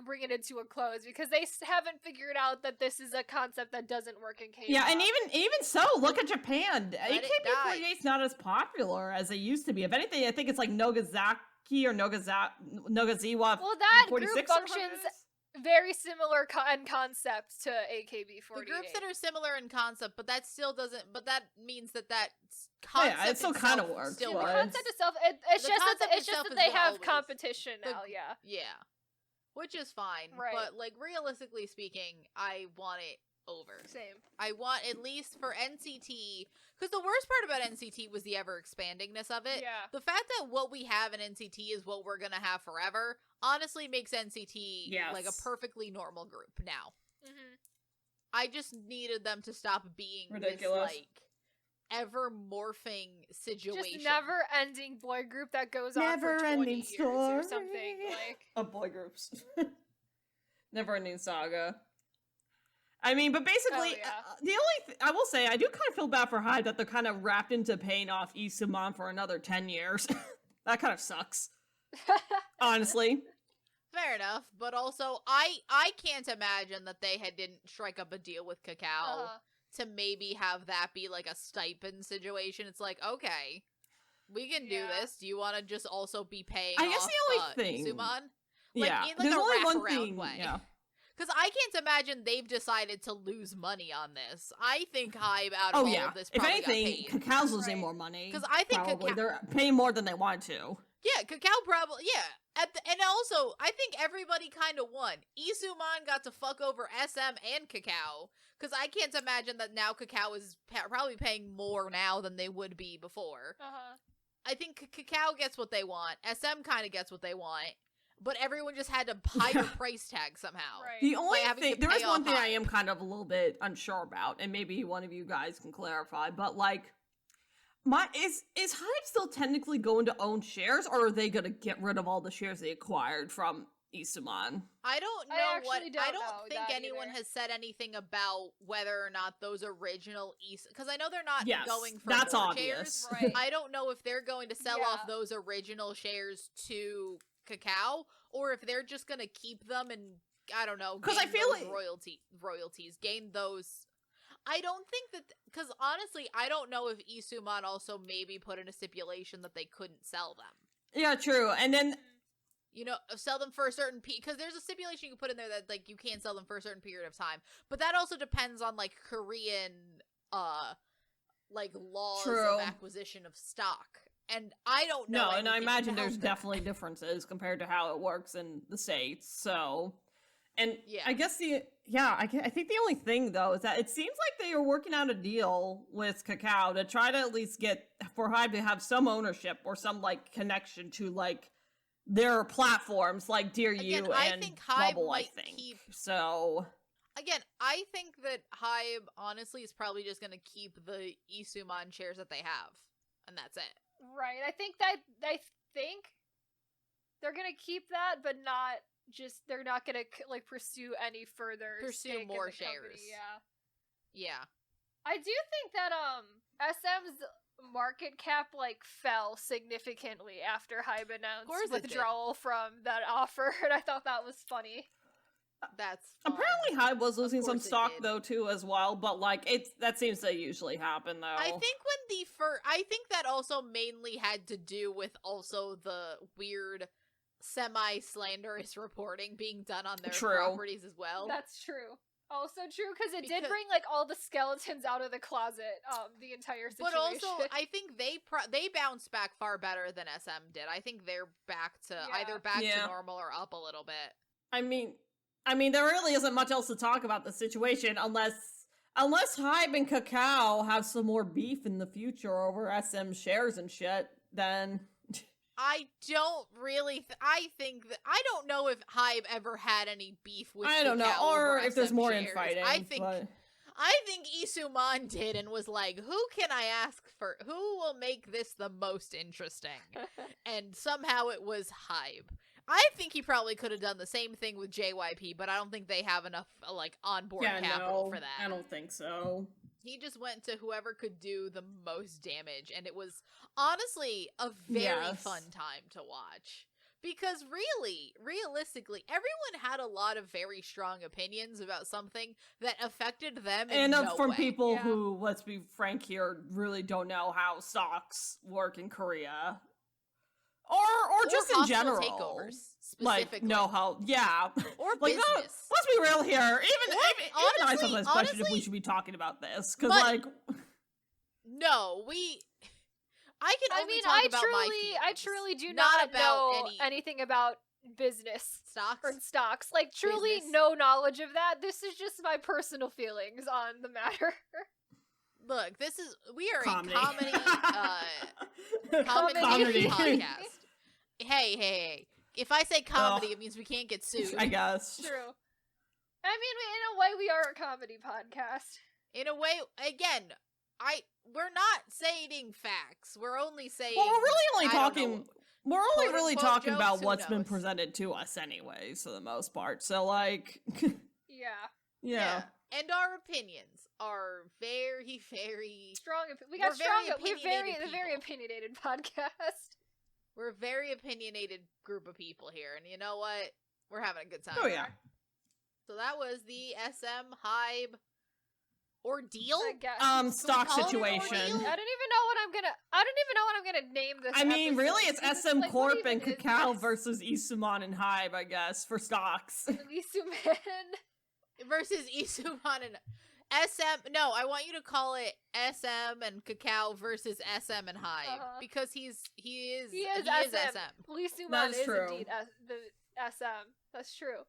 bringing it to a close because they haven't figured out that this is a concept that doesn't work in K-pop. Yeah, and even so, look at Japan. Let it AKB48 is not as popular as they used to be. If anything, I think it's like Nogazaki or Nogaziwa. Well, that 46 group or whatever functions it is. very similar in concept to AKB48. the groups that are similar in concept, but that still doesn't. But that means that concept it still kinda itself works, Still the but- works. concept itself, it's The just concept that itself is they gonna have always- competition the- now. Yeah. Yeah, which is fine. Right. But like realistically speaking, I want it over. Same. I want at least for NCT, because the worst part about NCT was the ever expandingness of it. Yeah. The fact that what we have in NCT is what we're gonna have forever honestly makes NCT like a Yes. perfectly normal group now. Mm-hmm. I just needed them to stop being Ridiculous. this like ever morphing situation. Just never-ending boy group that goes on for 20 Never-ending years or something. story. Like, Of boy groups. Never ending saga. I mean, but basically, Oh, yeah. the only I will say, I do kind of feel bad for Hybe that they're kind of wrapped into paying off Lee Soo Man for another 10 years. That kind of sucks. Honestly. Fair enough, but also I can't imagine that they didn't strike up a deal with Kakao to maybe have that be like a stipend situation. It's like, okay, we can do Yeah. this. Do you want to just also be paying I guess off, the only thing. Lee Soo Man? Like, Yeah. in, like, There's a only one wraparound thing. way. Yeah. Because I can't imagine they've decided to lose money on this. I think Hybe out of Oh, all yeah. of this If probably anything, got paid. Kakao's losing Right. more money. 'Cause I think probably. Kakao- They're paying more than they want to. Yeah, Kakao probably, yeah. And also, I think everybody kind of won. Lee Soo Man got to fuck over SM and Kakao, because I can't imagine that now Kakao is probably paying more now than they would be before. I think Kakao gets what they want. SM kind of gets what they want. but everyone just had a higher price tag somehow. Right. The only thing, there is one thing I Hybe. am kind of a little bit unsure about, and maybe one of you guys can clarify, but like, is Hybe still technically going to own shares, or are they going to get rid of all the shares they acquired from Lee Soo Man? I don't know I don't think anyone has said anything about whether or not those original because I know they're not going for that's more obvious. shares. Right. I don't know if they're going to sell off those original shares to Kakao, or if they're just going to keep them and I don't know, because I feel like royalties, gain those. I don't think that, because honestly, I don't know if Lee Soo Man also maybe put in a stipulation that they couldn't sell them. Yeah, true. And then, you know, sell them for a certain because there's a stipulation you can put in there that like you can't sell them for a certain period of time. But that also depends on like Korean like laws of acquisition of stock. And I don't know. No, and I imagine there's definitely differences compared to how it works in the States. So, and I guess I think the only thing though is that it seems like they are working out a deal with Kakao to try to at least get for Hybe to have some ownership or some like connection to like their platforms like Dear You and Bubble, I think. So again, I think that Hybe honestly is probably just going to keep the Lee Soo Man shares that they have, and that's it. Right. I think they're going to keep that, but not just they're not going to like pursue any further more shares. Company. Yeah. I do think that SM's market cap like fell significantly after Hybe announced withdrawal from that offer, and I thought that was funny. That's fun. Apparently Hybe was losing some stock though too as well, but like that seems to usually happen though. I think I think that also mainly had to do with also the weird semi-slanderous reporting being done on their properties as well. That's true. Also true, because it did bring like all the skeletons out of the closet, the entire situation. But also, I think they bounced back far better than SM did. I think they're back to either to normal or up a little bit. I mean, there really isn't much else to talk about the situation unless Hybe and Kakao have some more beef in the future over SM shares and shit. Then I don't really. I think that I don't know if Hybe ever had any beef with. I don't know, or if there's more infighting. I think Lee Soo Man did and was like, "Who can I ask for? Who will make this the most interesting?" And somehow it was Hybe. I think he probably could have done the same thing with JYP, but I don't think they have enough like onboard capital for that. I don't think so. He just went to whoever could do the most damage, and it was honestly a very fun time to watch. Because realistically, everyone had a lot of very strong opinions about something that affected them in no from way. People who, let's be frank here, really don't know how stocks work in Korea. Or just in general. Takeovers, specifically. Like, know how, Or like, business. No, let's be real here. Even I sometimes question if we should be talking about this. Because, like... No, I can only talk about my feelings. I truly do not know anything about business. Stocks. Like, truly no knowledge of that. This is just my personal feelings on the matter. Look, we are a comedy podcast. Hey. If I say comedy, it means we can't get sued. I guess. True. I mean, in a way, we are a comedy podcast. In a way, again, we're not stating facts. We're only saying. Well, we're really only talking. We're only really talking about what's been presented to us, anyways, for the most part. So, like. Yeah. And our opinions are very, very strong. We're a very opinionated podcast. We're a very opinionated group of people here, and you know what? We're having a good time. Oh yeah. So that was the SM Hybe ordeal. Stock situation. I don't even know what I'm gonna name this. I mean, really, it's SM Corp and Kakao versus Lee Soo Man and Hybe, I guess, for stocks. Lee Soo Man versus Lee Soo Man and SM. No, I want you to call it SM and Kakao versus SM and Hybe because he is SM. Lee Soo Man is indeed the SM. That's true.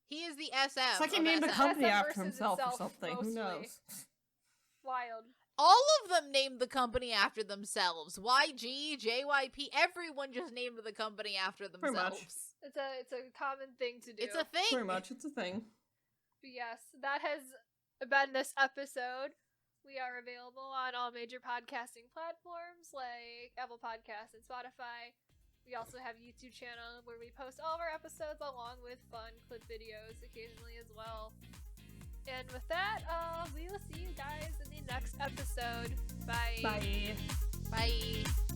He is the SM. It's like he named a company after himself or something. Mostly. Who knows? Wild. all of them named the company after themselves. YG, JYP, everyone just named the company after Pretty much. themselves. It's a common thing to do. It's a thing. Pretty much, it's a thing. But yes, that has been this episode. We are available on all major podcasting platforms like Apple Podcasts and Spotify. We also have a YouTube channel where we post all of our episodes along with fun clip videos occasionally as well. And with that, we will see you guys in the next episode. Bye. Bye. Bye.